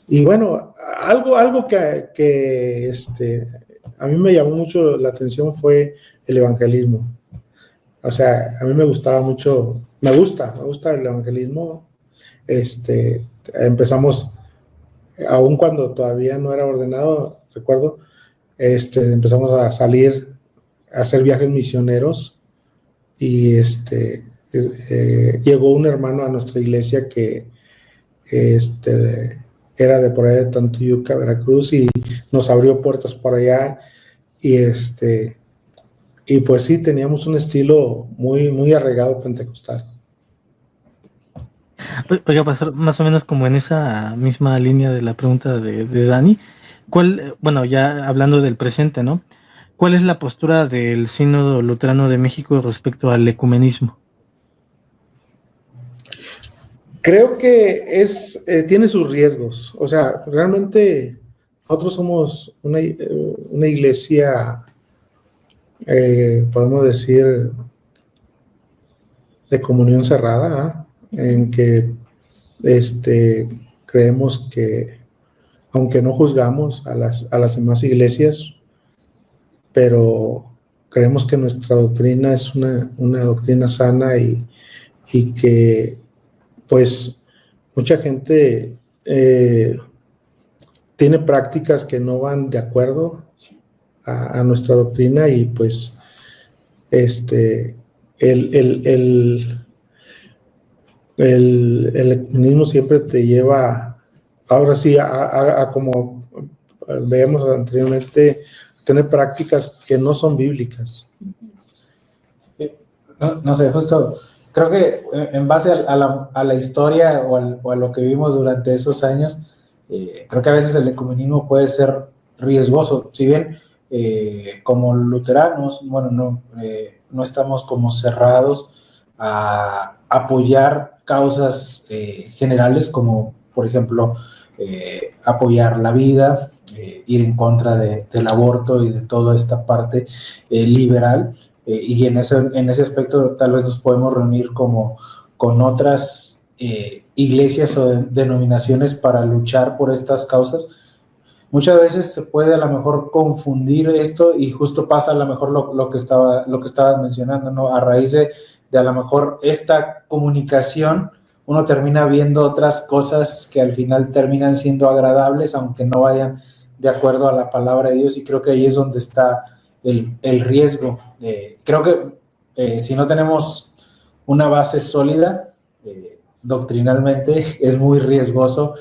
Y bueno, algo que a mí me llamó mucho la atención fue el evangelismo. O sea, a mí me gusta el evangelismo. Empezamos, aun cuando todavía no era ordenado, recuerdo, empezamos a salir a hacer viajes misioneros, y llegó un hermano a nuestra iglesia que era de por allá de Tantuyuca, Veracruz, y nos abrió puertas por allá, y y pues sí, teníamos un estilo muy, muy arraigado pentecostal. Oiga, pastor, más o menos como en esa misma línea de la pregunta de Dani, bueno, ya hablando del presente, ¿no? ¿Cuál es la postura del Sínodo Luterano de México respecto al ecumenismo? Creo que tiene sus riesgos. O sea, realmente nosotros somos una iglesia, podemos decir, de comunión cerrada, en que creemos que, aunque no juzgamos a las demás iglesias, pero creemos que nuestra doctrina es una doctrina sana y que pues mucha gente tiene prácticas que no van de acuerdo a nuestra doctrina y pues el ecumenismo siempre te lleva, ahora sí, a como veíamos anteriormente, a tener prácticas que no son bíblicas. No sé, justo creo que en base a la historia o a lo que vimos durante esos años, creo que a veces el ecumenismo puede ser riesgoso. Si bien como luteranos, bueno, no estamos como cerrados a apoyar causas generales como, por ejemplo, apoyar la vida, ir en contra del aborto y de toda esta parte liberal. Y en ese aspecto tal vez nos podemos reunir como con otras iglesias o denominaciones para luchar por estas causas. Muchas veces se puede a lo mejor confundir esto y justo pasa a lo mejor lo que estabas mencionando, ¿no? A raíz de a lo mejor esta comunicación, uno termina viendo otras cosas que al final terminan siendo agradables, aunque no vayan de acuerdo a la palabra de Dios, y creo que ahí es donde está el riesgo. Creo que si no tenemos una base sólida, doctrinalmente, es muy riesgoso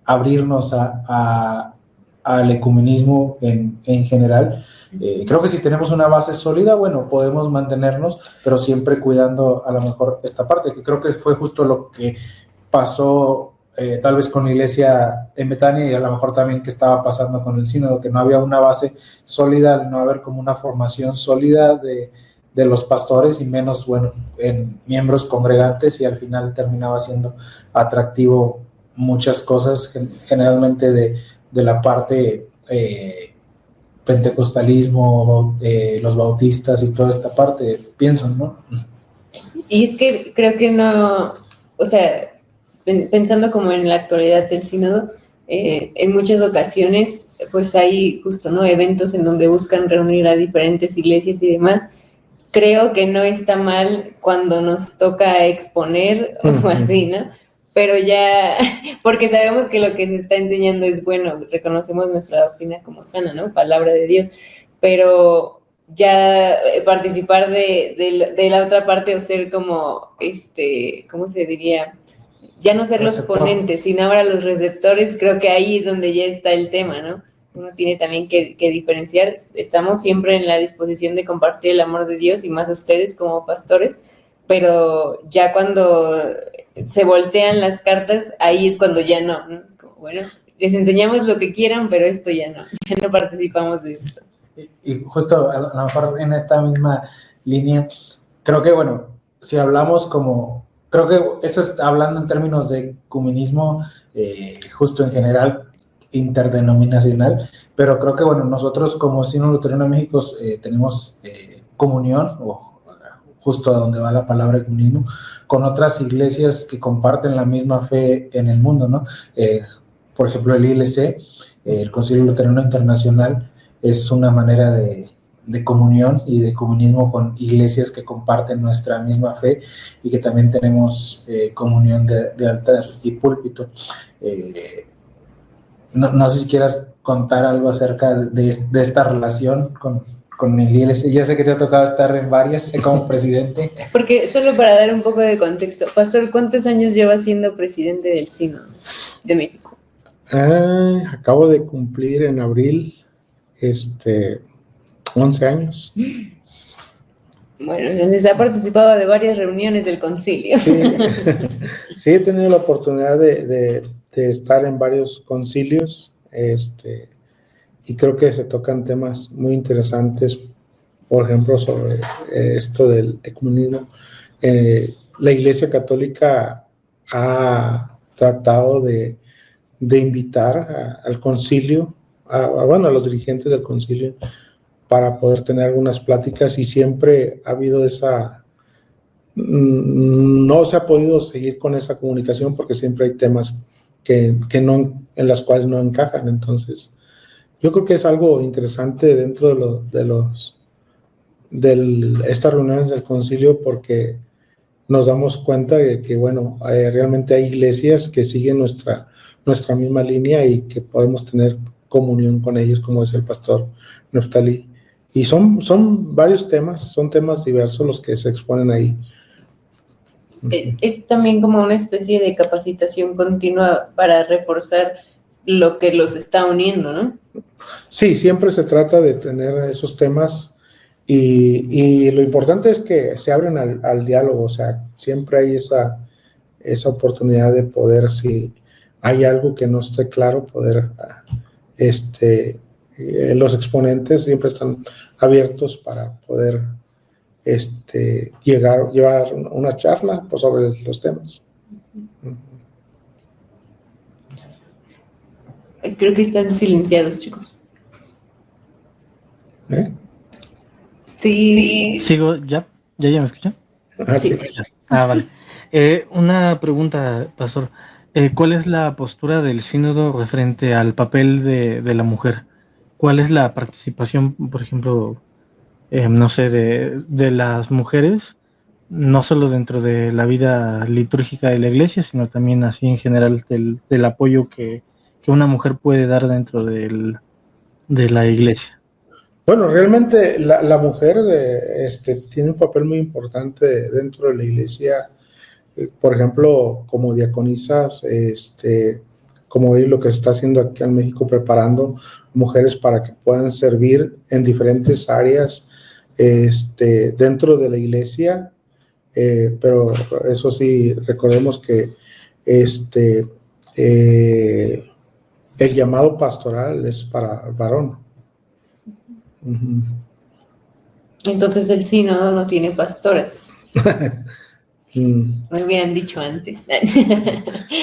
abrirnos al ecumenismo en general. Creo que si tenemos una base sólida, bueno, podemos mantenernos, pero siempre cuidando a lo mejor esta parte, que creo que fue justo lo que pasó tal vez con la iglesia en Betania y a lo mejor también que estaba pasando con el sínodo, que no había una base sólida, no haber como una formación sólida de los pastores y menos, bueno, en miembros congregantes, y al final terminaba siendo atractivo muchas cosas, generalmente de la parte pentecostalismo, los bautistas y toda esta parte, pienso, ¿no? Y es que creo que no, o sea, pensando como en la actualidad del sínodo, en muchas ocasiones pues hay justo, ¿no?, eventos en donde buscan reunir a diferentes iglesias y demás. Creo que no está mal cuando nos toca exponer o así, ¿no? Pero ya, porque sabemos que lo que se está enseñando es bueno, reconocemos nuestra doctrina como sana, ¿no? Palabra de Dios, pero ya participar de la otra parte o ser como, ¿cómo se diría? Ya no ser los ponentes, sino ahora los receptores, creo que ahí es donde ya está el tema, ¿no? Uno tiene también que diferenciar. Estamos siempre en la disposición de compartir el amor de Dios y más a ustedes como pastores, pero ya cuando se voltean las cartas, ahí es cuando ya no, ¿no? Como, bueno, les enseñamos lo que quieran, pero esto ya no participamos de esto. Y justo a lo mejor en esta misma línea, creo que, bueno, si hablamos como, creo que esto está hablando en términos de ecumenismo, justo en general, interdenominacional, pero creo que, bueno, nosotros como Sínodo Luterano de México tenemos comunión, o justo a donde va la palabra ecumenismo, con otras iglesias que comparten la misma fe en el mundo, ¿no? Por ejemplo, el ILC, el Concilio Luterano Internacional, es una manera de comunión y de comunismo con iglesias que comparten nuestra misma fe y que también tenemos comunión de altar y púlpito. No sé si quieras contar algo acerca de esta relación con el ILC. Ya sé que te ha tocado estar en varias como presidente. Porque solo para dar un poco de contexto, Pastor, ¿cuántos años lleva siendo presidente del Sínodo de México? Acabo de cumplir en abril 11 años. Bueno, entonces ha participado de varias reuniones del concilio. Sí, sí he tenido la oportunidad de estar en varios concilios, y creo que se tocan temas muy interesantes, por ejemplo, sobre esto del ecumenismo. La Iglesia Católica ha tratado de invitar al concilio, bueno, a los dirigentes del concilio, para poder tener algunas pláticas, y siempre ha habido no se ha podido seguir con esa comunicación porque siempre hay temas que no, en las cuales no encajan. Entonces, yo creo que es algo interesante dentro de estas reuniones del concilio, porque nos damos cuenta de que, bueno, realmente hay iglesias que siguen nuestra misma línea y que podemos tener comunión con ellos, como es el pastor Neftali. Y son varios temas, son temas diversos los que se exponen ahí. Es también como una especie de capacitación continua para reforzar lo que los está uniendo, ¿no? Sí, siempre se trata de tener esos temas, y lo importante es que se abren al diálogo, o sea, siempre hay esa oportunidad de poder, si hay algo que no esté claro, poder, los exponentes siempre están abiertos para poder llevar una charla, pues, sobre los temas. Creo que están silenciados, chicos. Sí. ¿Sigo ya? ¿Ya me escuchan? Sí. Vale. Una pregunta, pastor. ¿Cuál es la postura del sínodo referente al papel de la mujer? ¿Cuál es la participación, por ejemplo, no sé, de las mujeres, no solo dentro de la vida litúrgica de la iglesia, sino también así en general del apoyo que una mujer puede dar dentro de la iglesia? Bueno, realmente la mujer tiene un papel muy importante dentro de la iglesia, por ejemplo, como diaconisas, como es lo que se está haciendo aquí en México, preparando mujeres para que puedan servir en diferentes áreas dentro de la iglesia, pero eso sí, recordemos que el llamado pastoral es para el varón. Uh-huh. Entonces el sínodo no tiene pastoras. Me hubieran dicho antes.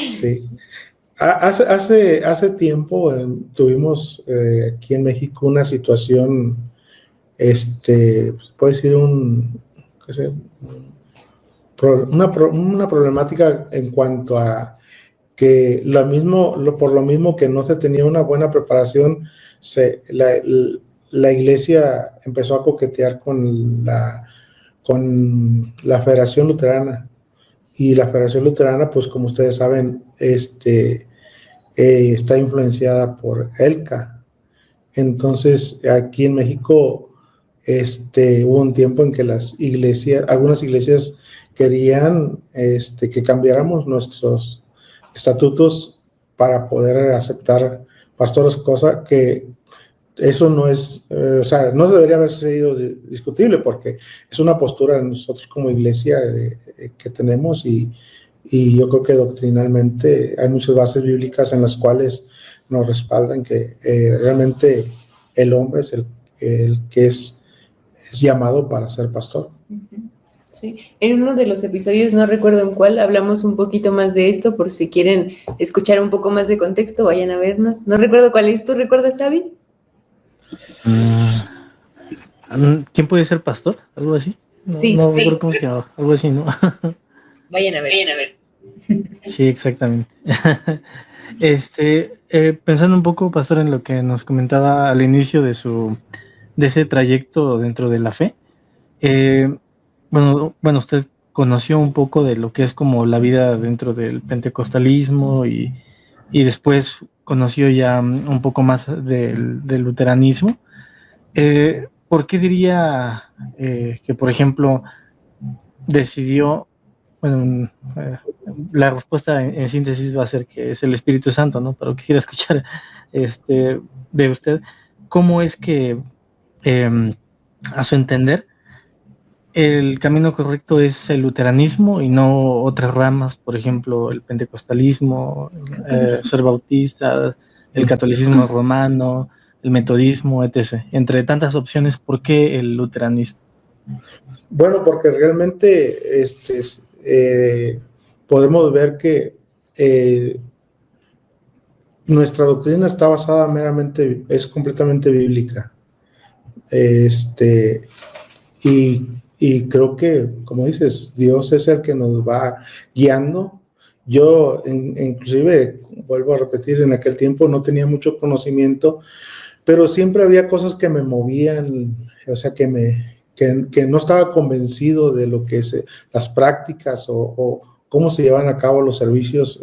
Sí. Hace tiempo tuvimos aquí en México una situación, puedo decir una problemática en cuanto a que por lo mismo que no se tenía una buena preparación, la iglesia empezó a coquetear con la Federación Luterana. Y la Federación Luterana, pues como ustedes saben, está influenciada por ELCA. Entonces, aquí en México, hubo un tiempo en que algunas iglesias querían que cambiáramos nuestros estatutos para poder aceptar pastores, cosa que eso no es, o sea, no debería haber sido discutible, porque es una postura de nosotros como iglesia que tenemos, y yo creo que doctrinalmente hay muchas bases bíblicas en las cuales nos respaldan que realmente el hombre es el que es llamado para ser pastor. Sí, en uno de los episodios, no recuerdo en cuál, hablamos un poquito más de esto, por si quieren escuchar un poco más de contexto, vayan a vernos. No recuerdo cuál es, ¿tú recuerdas, Xavi? ¿Quién puede ser pastor? ¿Algo así? Sí, no sí. recuerdo cómo se llama, algo así, ¿no? Vayan a ver. Sí, exactamente. Pensando un poco, pastor, en lo que nos comentaba al inicio de ese trayecto dentro de la fe, bueno, usted conoció un poco de lo que es como la vida dentro del pentecostalismo, y después conoció ya un poco más del luteranismo. ¿Por qué diría que, por ejemplo, decidió, bueno, la respuesta en síntesis va a ser que es el Espíritu Santo, ¿no? Pero quisiera escuchar de usted, ¿cómo es que a su entender, el camino correcto es el luteranismo y no otras ramas, por ejemplo, el pentecostalismo, ser bautista, el catolicismo romano, el metodismo, etc. Entre tantas opciones, ¿por qué el luteranismo? Bueno, porque realmente podemos ver que nuestra doctrina está basada meramente, es completamente bíblica. Y creo que, como dices, Dios es el que nos va guiando. Yo, inclusive, vuelvo a repetir, en aquel tiempo no tenía mucho conocimiento, pero siempre había cosas que me movían, o sea, que no estaba convencido de lo que es las prácticas o cómo se llevan a cabo los servicios,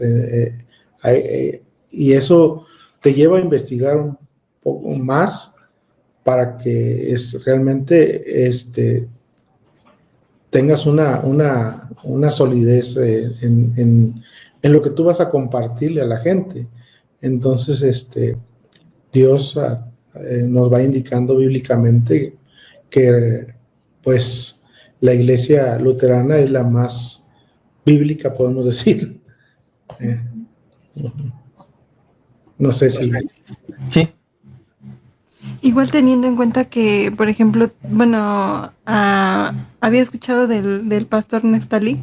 y eso te lleva a investigar un poco más para que realmente tengas una solidez en lo que tú vas a compartirle a la gente. Entonces, Dios nos va indicando bíblicamente que, pues, la iglesia luterana es la más bíblica, podemos decir. No sé si... Sí. Igual teniendo en cuenta que, por ejemplo, bueno, había escuchado del pastor Neftalí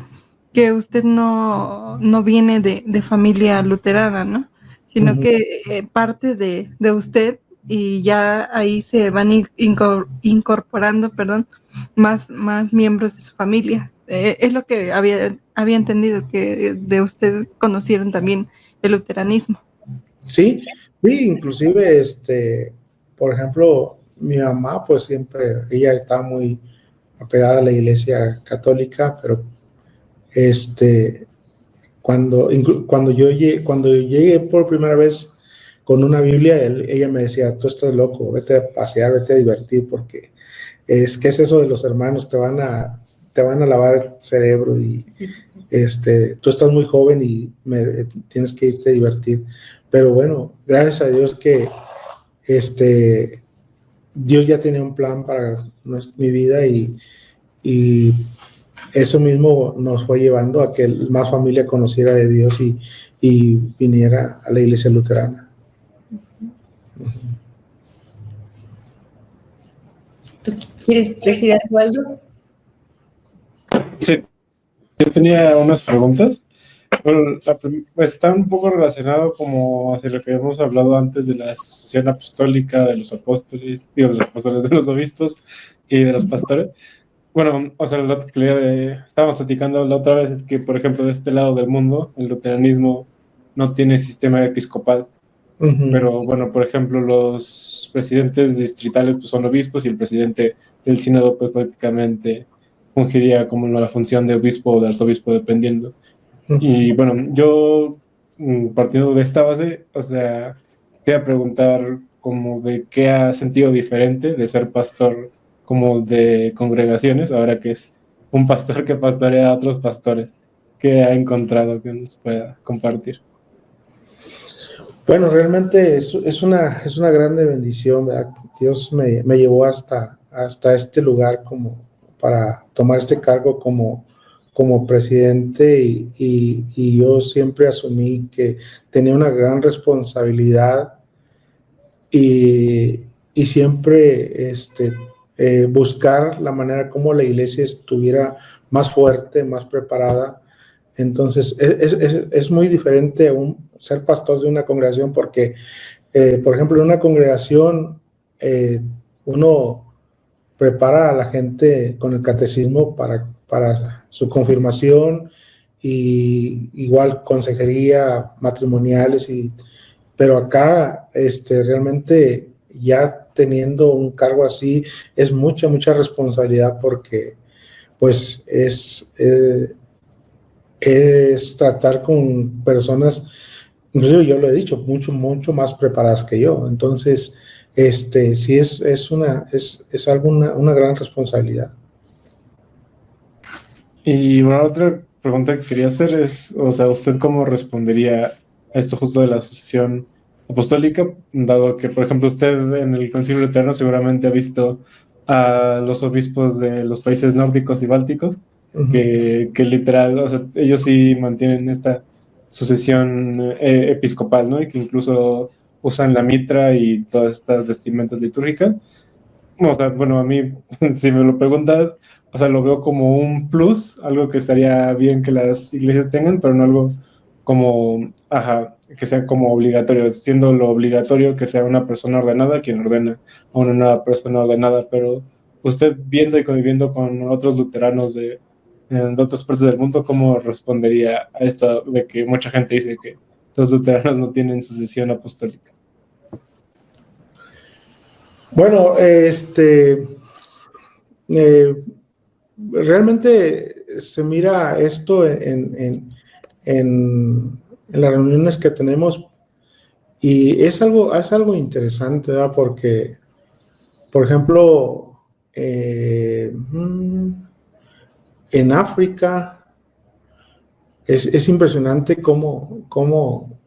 que usted no viene de familia luterana, ¿no? Sino que parte de usted y ya ahí se van incorporando, perdón, más miembros de su familia. Es lo que había entendido, que de usted conocieron también el luteranismo. Sí, inclusive, por ejemplo, mi mamá, pues siempre, ella está muy apegada a la iglesia católica, pero cuando yo llegué por primera vez con una Biblia, ella me decía, tú estás loco, vete a pasear, vete a divertir, porque ¿qué es eso de los hermanos? Te van a lavar el cerebro y tú estás muy joven y tienes que irte a divertir. Pero bueno, gracias a Dios que Dios ya tenía un plan para mi vida y eso mismo nos fue llevando a que más familia conociera de Dios y viniera a la iglesia luterana. ¿Tú quieres decir algo, Aldo? Sí, yo tenía unas preguntas. Bueno, está un poco relacionado como hacia lo que hemos hablado antes de la sucesión apostólica de los apóstoles, de los obispos y de los pastores. Bueno, o sea, estábamos platicando la otra vez que, por ejemplo, de este lado del mundo, el luteranismo no tiene sistema episcopal. Pero, bueno, por ejemplo, los presidentes distritales pues, son obispos y el presidente del sínodo pues prácticamente fungiría como la función de obispo o de arzobispo, dependiendo. Y bueno, yo partiendo de esta base, o sea, quería preguntar como de qué ha sentido diferente de ser pastor como de congregaciones, ahora que es un pastor que pastorea a otros pastores. ¿Qué ha encontrado que nos pueda compartir? Bueno, realmente es una grande bendición, ¿verdad? Dios me llevó hasta este lugar como para tomar este cargo como presidente y yo siempre asumí que tenía una gran responsabilidad y siempre buscar la manera como la iglesia estuviera más fuerte, más preparada. Entonces, es muy diferente a ser pastor de una congregación porque, por ejemplo, en una congregación uno prepara a la gente con el catecismo para su confirmación y igual consejería matrimoniales, pero acá realmente ya teniendo un cargo así es mucha responsabilidad porque pues es tratar con personas, inclusive yo lo he dicho, mucho más preparadas que yo. Entonces, sí es una gran responsabilidad. Y bueno, otra pregunta que quería hacer es, o sea, ¿usted cómo respondería a esto justo de la sucesión apostólica, dado que, por ejemplo, usted en el Concilio Luterano seguramente ha visto a los obispos de los países nórdicos y bálticos, que literal, o sea, ellos sí mantienen esta sucesión episcopal, ¿no? Y que incluso usan la mitra y todas estas vestimentas litúrgicas. O sea, bueno, a mí, si me lo preguntas, o sea, lo veo como un plus, algo que estaría bien que las iglesias tengan, pero no algo como, que sea como obligatorio, siendo lo obligatorio que sea una persona ordenada quien ordena a una nueva persona ordenada, pero usted viendo y conviviendo con otros luteranos de otras partes del mundo, ¿cómo respondería a esto de que mucha gente dice que los luteranos no tienen sucesión apostólica? Bueno, realmente se mira esto en las reuniones que tenemos y es algo interesante, ¿verdad? Porque, por ejemplo, en África es impresionante cómo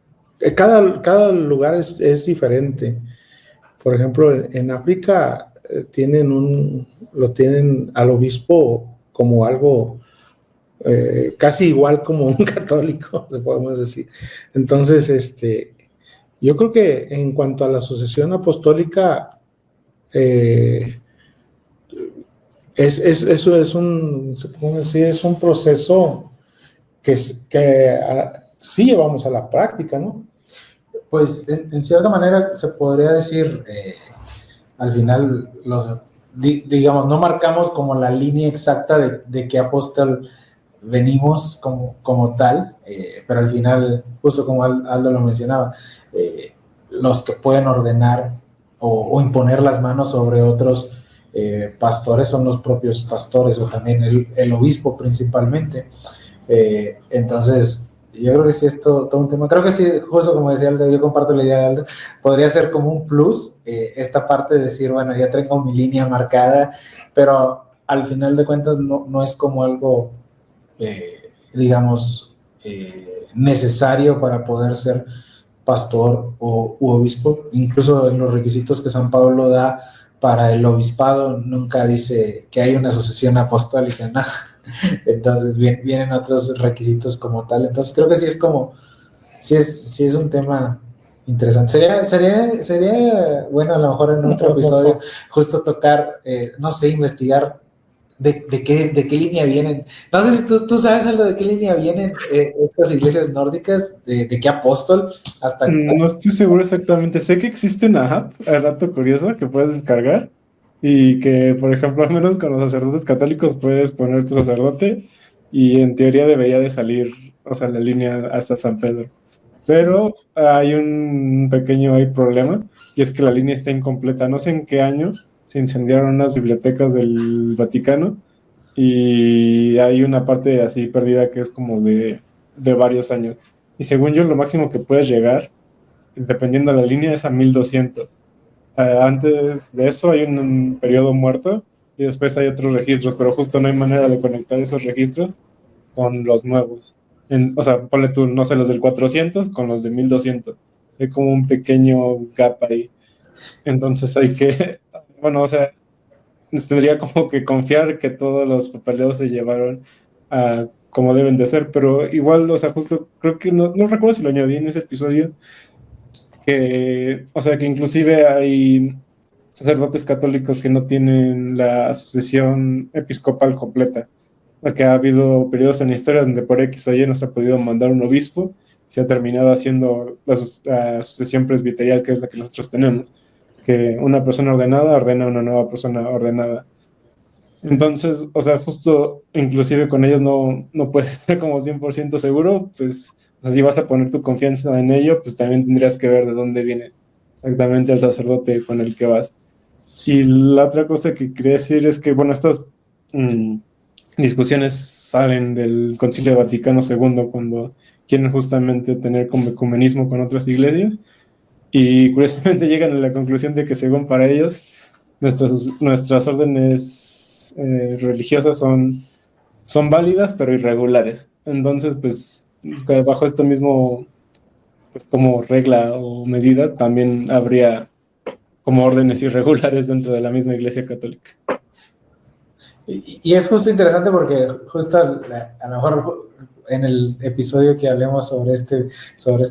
cada lugar es diferente. Por ejemplo, en África lo tienen al obispo como algo casi igual como un católico, se podemos decir. Entonces, yo creo que en cuanto a la sucesión apostólica, eso se puede decir, es un proceso que sí llevamos a la práctica, ¿no? Pues en cierta manera se podría decir, al final, digamos, no marcamos como la línea exacta de qué apóstol venimos como tal, pero al final, justo como Aldo lo mencionaba, los que pueden ordenar o imponer las manos sobre otros pastores son los propios pastores o también el obispo principalmente. Entonces, yo creo que sí es todo un tema. Creo que sí, justo como decía Aldo, yo comparto la idea de Aldo, podría ser como un plus esta parte de decir, bueno, ya tengo mi línea marcada, pero al final de cuentas no es como algo, digamos, necesario para poder ser pastor u obispo. Incluso en los requisitos que San Pablo da para el obispado nunca dice que hay una sucesión apostólica, ¿no? Entonces vienen otros requisitos como tal. Entonces creo que sí es un tema interesante. Sería bueno a lo mejor en otro episodio justo tocar, no sé, investigar de qué línea vienen. No sé si tú sabes algo de qué línea vienen estas iglesias nórdicas, de qué apóstol hasta... No estoy seguro exactamente. Sé que existe una app, dato curioso, que puedes descargar y que, por ejemplo, al menos con los sacerdotes católicos puedes poner tu sacerdote y en teoría debería de salir, o sea, la línea hasta San Pedro. Pero hay un pequeño problema y es que la línea está incompleta. No sé en qué año se incendiaron unas bibliotecas del Vaticano y hay una parte así perdida que es como de varios años. Y según yo, lo máximo que puedes llegar, dependiendo de la línea, es a 1200. Antes de eso hay un periodo muerto y después hay otros registros, pero justo no hay manera de conectar esos registros con los nuevos. O sea, ponle tú, no sé, los del 400 con los de 1200. Hay como un pequeño gap ahí. Entonces hay que, bueno, o sea, tendría como que confiar que todos los papeleos se llevaron a como deben de ser, pero igual, o sea, justo creo que no recuerdo si lo añadí en ese episodio, o sea, que inclusive hay sacerdotes católicos que no tienen la sucesión episcopal completa, porque ha habido periodos en la historia donde por X o Y no se ha podido mandar un obispo, se ha terminado haciendo la sucesión presbiterial, que es la que nosotros tenemos, que una persona ordenada ordena a una nueva persona ordenada. Entonces, o sea, justo inclusive con ellos no puedes estar como 100% seguro, pues, o sea, si vas a poner tu confianza en ello, pues también tendrías que ver de dónde viene exactamente el sacerdote con el que vas. Y la otra cosa que quería decir es que, bueno, estas discusiones salen del Concilio Vaticano II cuando quieren justamente tener como ecumenismo con otras iglesias y curiosamente llegan a la conclusión de que según para ellos nuestras órdenes religiosas son válidas pero irregulares. Entonces, pues, bajo este mismo pues como regla o medida, también habría como órdenes irregulares dentro de la misma Iglesia Católica. Y es justo interesante porque justo a lo mejor en el episodio que hablemos sobre este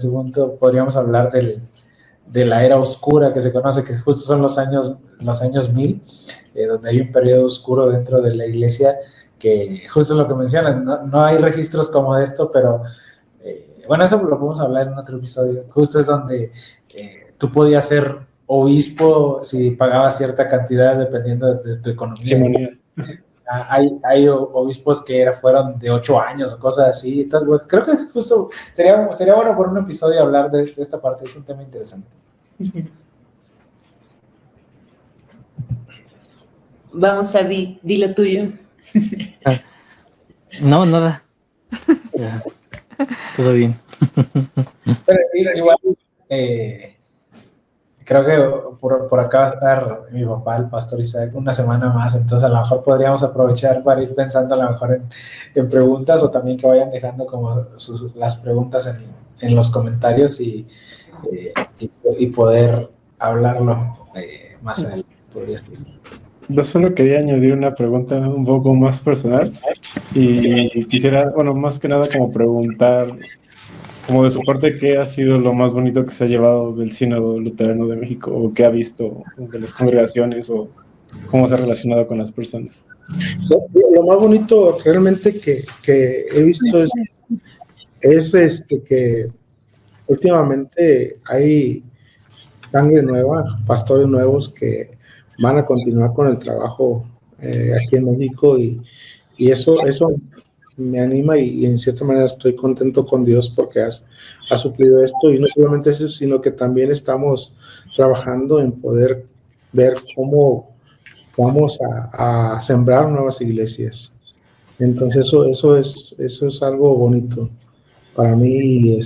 punto podríamos hablar de la era oscura que se conoce, que justo son los años 1000, donde hay un periodo oscuro dentro de la iglesia, que justo es lo que mencionas, no hay registros como esto, pero bueno, eso lo podemos hablar en otro episodio. Justo es donde tú podías ser obispo si pagabas cierta cantidad dependiendo de tu economía. Simonía. Hay obispos que fueron de 8 años o cosas así. Entonces, bueno, creo que justo sería bueno por un episodio hablar de esta parte. Es un tema interesante. Vamos, Abby, di lo tuyo. No, nada. Ya, todo bien. Pero igual, creo que por acá va a estar mi papá, el pastor Isaac, una semana más, entonces a lo mejor podríamos aprovechar para ir pensando a lo mejor en preguntas, o también que vayan dejando como las preguntas en los comentarios y poder hablarlo más adelante. Podría ser. Yo solo quería añadir una pregunta un poco más personal y quisiera, bueno, más que nada como preguntar, como de su parte, ¿qué ha sido lo más bonito que se ha llevado del Sínodo Luterano de México, o qué ha visto de las congregaciones, o cómo se ha relacionado con las personas? Lo más bonito realmente que he visto es que últimamente hay sangre nueva, pastores nuevos que van a continuar con el trabajo aquí en México, y eso me anima, y en cierta manera estoy contento con Dios porque ha suplido esto, y no solamente eso, sino que también estamos trabajando en poder ver cómo vamos a sembrar nuevas iglesias. Entonces eso es algo bonito para mí,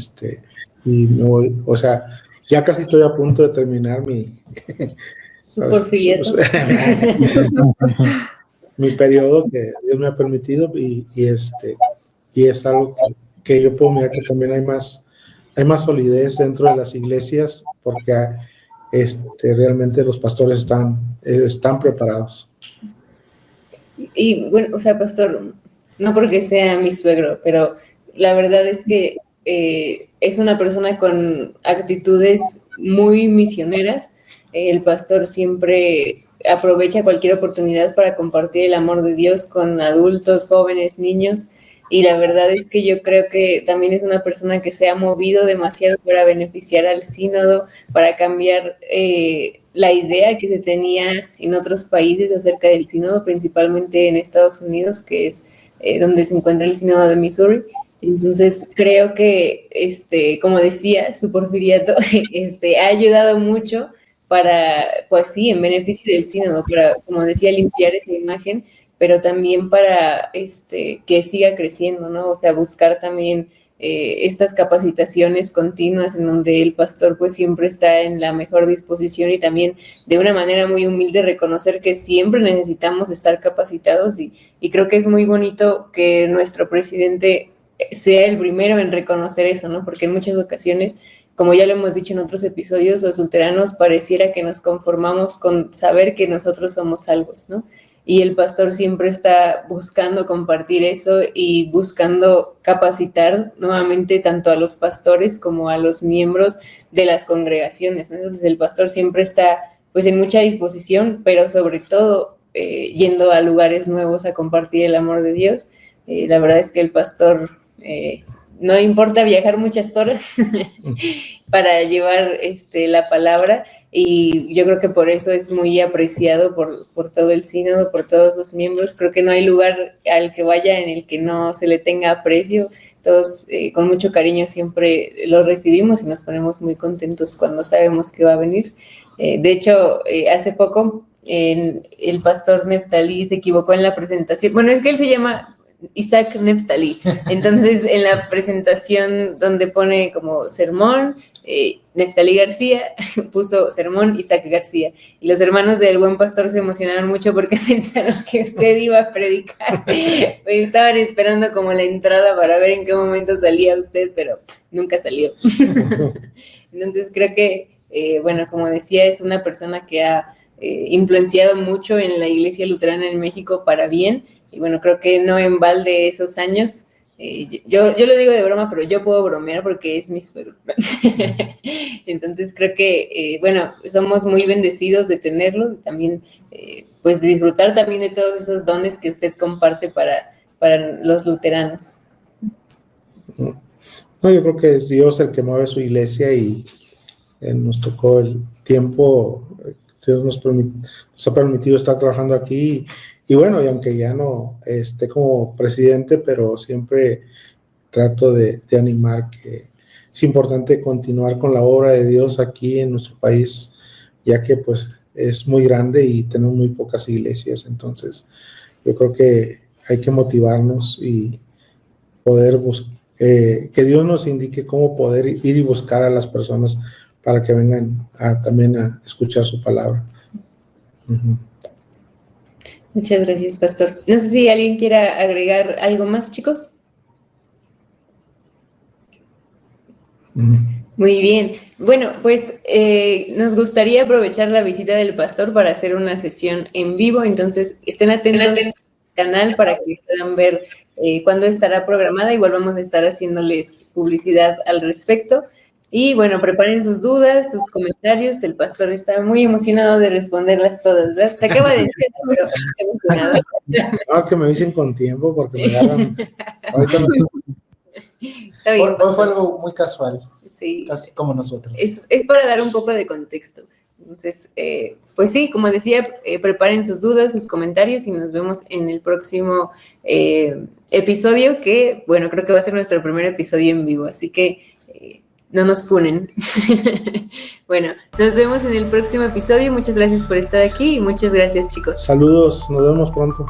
y me voy, o sea, ya casi estoy a punto de terminar mi periodo que Dios me ha permitido, y es algo que yo puedo mirar que también hay más solidez dentro de las iglesias, porque realmente los pastores están preparados. Y bueno, o sea, pastor, no porque sea mi suegro, pero la verdad es que es una persona con actitudes muy misioneras. El pastor siempre aprovecha cualquier oportunidad para compartir el amor de Dios con adultos, jóvenes, niños, y la verdad es que yo creo que también es una persona que se ha movido demasiado para beneficiar al sínodo, para cambiar la idea que se tenía en otros países acerca del sínodo, principalmente en Estados Unidos, que es donde se encuentra el sínodo de Missouri. Entonces creo que, como decía, su porfiriato ha ayudado mucho para, pues sí, en beneficio del sínodo, para, como decía, limpiar esa imagen, pero también para que siga creciendo, ¿no? O sea, buscar también estas capacitaciones continuas en donde el pastor pues siempre está en la mejor disposición, y también de una manera muy humilde reconocer que siempre necesitamos estar capacitados, y creo que es muy bonito que nuestro presidente sea el primero en reconocer eso, ¿no? Porque en muchas ocasiones, como ya lo hemos dicho en otros episodios, los luteranos pareciera que nos conformamos con saber que nosotros somos salvos, ¿no? Y el pastor siempre está buscando compartir eso y buscando capacitar nuevamente tanto a los pastores como a los miembros de las congregaciones, ¿no? Entonces el pastor siempre está pues en mucha disposición, pero sobre todo yendo a lugares nuevos a compartir el amor de Dios. La verdad es que el pastor no le importa viajar muchas horas para llevar la palabra, y yo creo que por eso es muy apreciado por todo el sínodo, por todos los miembros. Creo que no hay lugar al que vaya en el que no se le tenga aprecio. Todos con mucho cariño siempre lo recibimos y nos ponemos muy contentos cuando sabemos que va a venir. De hecho, hace poco el pastor Neftalí se equivocó en la presentación. Bueno, es que él se llama Isaac Neftalí. Entonces, en la presentación donde pone como sermón, Neftalí García, puso sermón Isaac García. Y los hermanos del Buen Pastor se emocionaron mucho porque pensaron que usted iba a predicar. Estaban esperando como la entrada para ver en qué momento salía usted, pero nunca salió. Entonces creo que, bueno, como decía, es una persona que ha influenciado mucho en la Iglesia Luterana en México para bien, y bueno, creo que no en balde esos años. Yo lo digo de broma, pero yo puedo bromear porque es mi suegro. Entonces creo que, bueno, somos muy bendecidos de tenerlo, también pues disfrutar también de todos esos dones que usted comparte para los luteranos. No, yo creo que es Dios el que mueve su iglesia y nos tocó el tiempo, Dios nos ha permitido estar trabajando aquí y bueno, y aunque ya no esté como presidente, pero siempre trato de animar que es importante continuar con la obra de Dios aquí en nuestro país, ya que pues es muy grande y tenemos muy pocas iglesias, entonces yo creo que hay que motivarnos y poder que Dios nos indique cómo poder ir y buscar a las personas para que vengan también a escuchar su palabra. Uh-huh. Muchas gracias, pastor. No sé si alguien quiera agregar algo más, chicos. Muy bien. Bueno, pues nos gustaría aprovechar la visita del pastor para hacer una sesión en vivo, entonces estén atentos al canal para que puedan ver cuándo estará programada. Igual vamos a estar haciéndoles publicidad al respecto. Y bueno, preparen sus dudas, sus comentarios. El pastor está muy emocionado de responderlas todas, ¿verdad? Se acaba de decir, pero está emocionado. No, que me dicen con tiempo porque me agarran. Ahorita Está bien, Hoy fue algo muy casual, sí, casi como nosotros. Es para dar un poco de contexto. Entonces, pues sí, como decía, preparen sus dudas, sus comentarios y nos vemos en el próximo episodio que, bueno, creo que va a ser nuestro primer episodio en vivo, así que no nos funen. Bueno, nos vemos en el próximo episodio. Muchas gracias por estar aquí y muchas gracias, chicos. Saludos, nos vemos pronto.